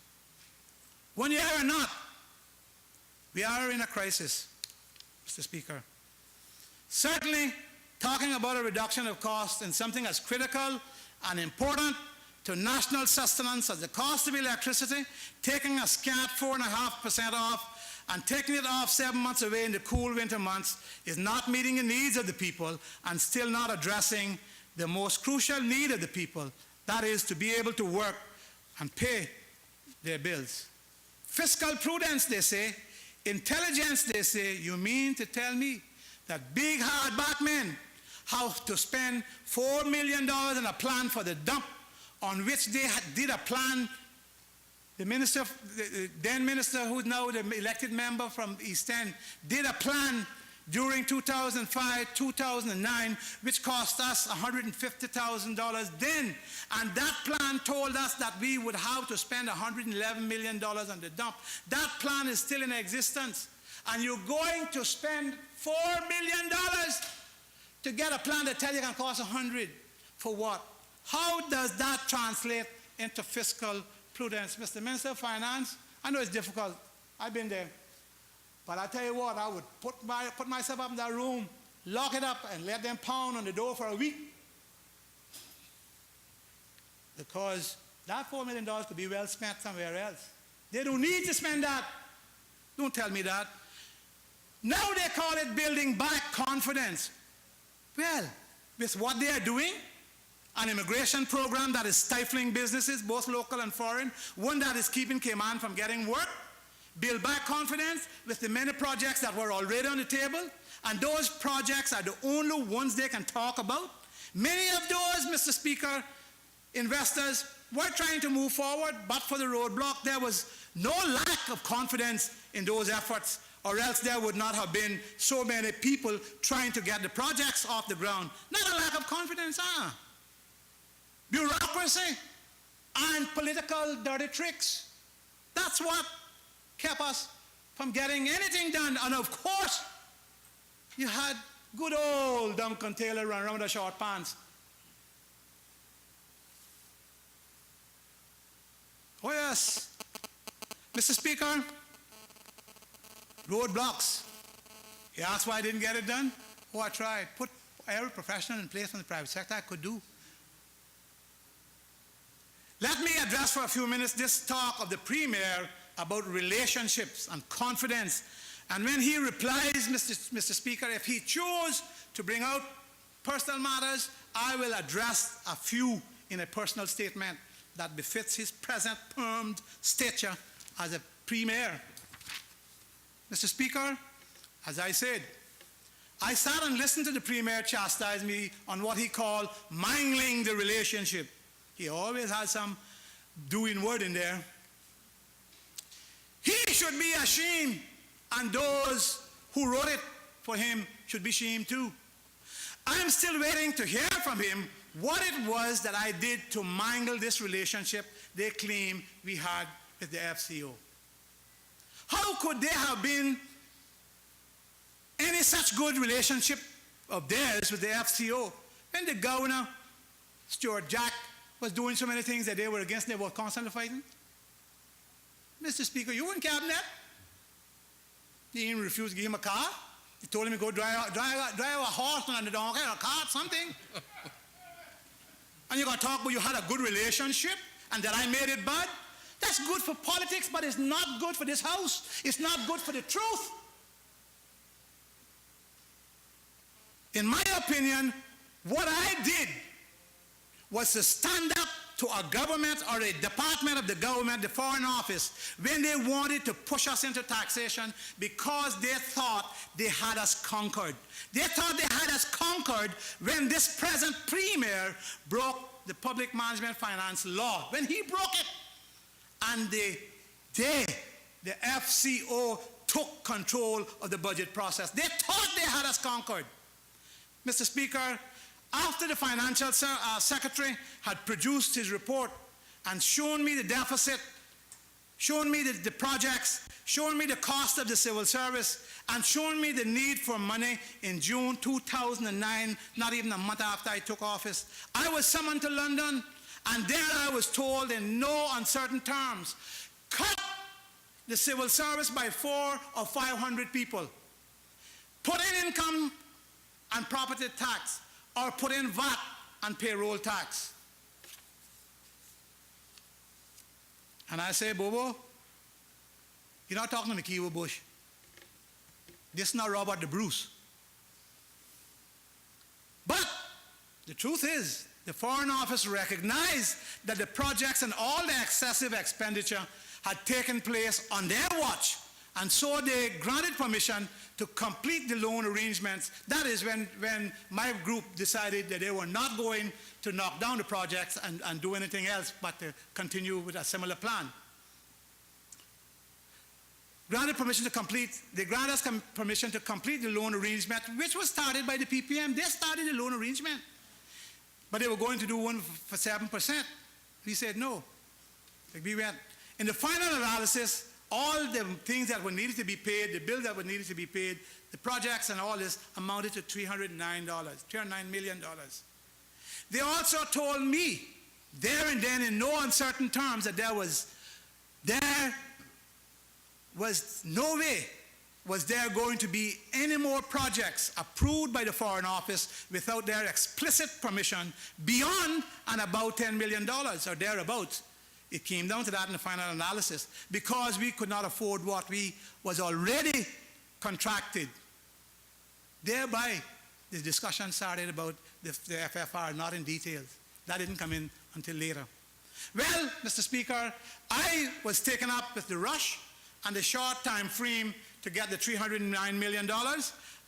One year or not, we are in a crisis, Mr. Speaker. Certainly, talking about a reduction of costs in something as critical and important to national sustenance as the cost of electricity, taking a scant 4.5% off and taking it off 7 months away in the cool winter months is not meeting the needs of the people and still not addressing the most crucial need of the people, that is to be able to work and pay their bills. Fiscal prudence, they say. Intelligence, they say. You mean to tell me that big hardback men have to spend $4 million in a plan for the dump, on which they did a plan. The minister, the then minister, who's now the elected member from East End, did a plan during 2005, 2009, which cost us $150,000 then. And that plan told us that we would have to spend $111 million on the dump. That plan is still in existence. And you're going to spend $4 million to get a plan that tells you it can cost 100. For what? How does that translate into fiscal prudence? Mr. Minister of Finance, I know it's difficult. I've been there. But I tell you what, I would put myself up in that room, lock it up, and let them pound on the door for a week. Because that $4 million could be well spent somewhere else. They don't need to spend that. Don't tell me that. Now they call it building back confidence. Well, with what they are doing, an immigration program that is stifling businesses, both local and foreign, one that is keeping Cayman from getting work, build back confidence with the many projects that were already on the table, and those projects are the only ones they can talk about. Many of those, Mr. Speaker, investors were trying to move forward, but for the roadblock, there was no lack of confidence in those efforts, or else there would not have been so many people trying to get the projects off the ground. Not a lack of confidence, bureaucracy and political dirty tricks. That's what kept us from getting anything done. And of course, you had good old Duncan Taylor run around the short pants. Oh yes, Mr. Speaker, roadblocks. You asked why I didn't get it done? Oh, I tried. Put every professional in place from the private sector I could do. Let me address for a few minutes this talk of the Premier about relationships and confidence. And when he replies, Mr. Speaker, if he chose to bring out personal matters, I will address a few in a personal statement that befits his present permed stature as a Premier. Mr. Speaker, as I said, I sat and listened to the Premier chastise me on what he called mangling the relationship. He always had some doing word in there. He should be ashamed, and those who wrote it for him should be ashamed too. I'm still waiting to hear from him what it was that I did to mangle this relationship they claim we had with the FCO. How could there have been any such good relationship of theirs with the FCO when the governor, Stuart Jack, was doing so many things that they were against, they were constantly fighting? Mr. Speaker, you were in cabinet. He even refused to give him a car. He told him to go drive a horse and a donkey or a cart, something. And you're going to talk about you had a good relationship and that I made it bad? That's good for politics, but it's not good for this House. It's not good for the truth. In my opinion, what I did was to stand up to a government or a department of the government, the Foreign Office, when they wanted to push us into taxation because they thought they had us conquered. They thought they had us conquered when this present Premier broke the public management finance law, when he broke it. And the FCO took control of the budget process. They thought they had us conquered. Mr. Speaker, after the financial secretary had produced his report and shown me the deficit, shown me the projects, shown me the cost of the civil service, and shown me the need for money in June 2009, not even a month after I took office, I was summoned to London, and there I was told in no uncertain terms, cut the civil service by 400 or 500 people. Put in income and property tax, or put in VAT and payroll tax. And I say, Bobo, you're not talking to McKeever Bush. This is not Robert the Bruce. But the truth is, the Foreign Office recognized that the projects and all the excessive expenditure had taken place on their watch, and so they granted permission to complete the loan arrangements. That is when my group decided that they were not going to knock down the projects and do anything else but to continue with a similar plan. granted permission to complete, they granted us permission to complete the loan arrangement, which was started by the PPM. They started the loan arrangement. But they were going to do one for 7%. We said no. We went. In the final analysis, all the things that were needed to be paid, the bills that were needed to be paid, the projects and all this amounted to $309 million. They also told me there and then in no uncertain terms that there was no way was there going to be any more projects approved by the Foreign Office without their explicit permission beyond and about $10 million or thereabouts. It came down to that in the final analysis because we could not afford what we was already contracted. Thereby, the discussion started about the FFR, not in details. That didn't come in until later. Well, Mr. Speaker, I was taken up with the rush and the short time frame to get the $309 million.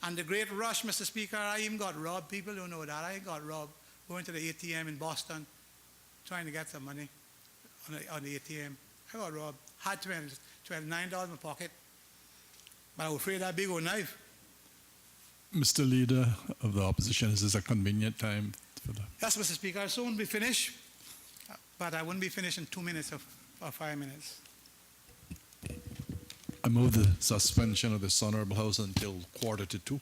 And the great rush, Mr. Speaker, I even got robbed. People don't know that. I got robbed going to the ATM in Boston trying to get some money on the ATM. I got robbed. Had $29 in my pocket. But I was afraid of that big old knife. Mr. Leader of the Opposition, is this a convenient time for that? Yes, Mr. Speaker, I'll soon be finished. But I wouldn't be finished in 2 minutes or 5 minutes. I move the suspension of this Honorable House until 1:45.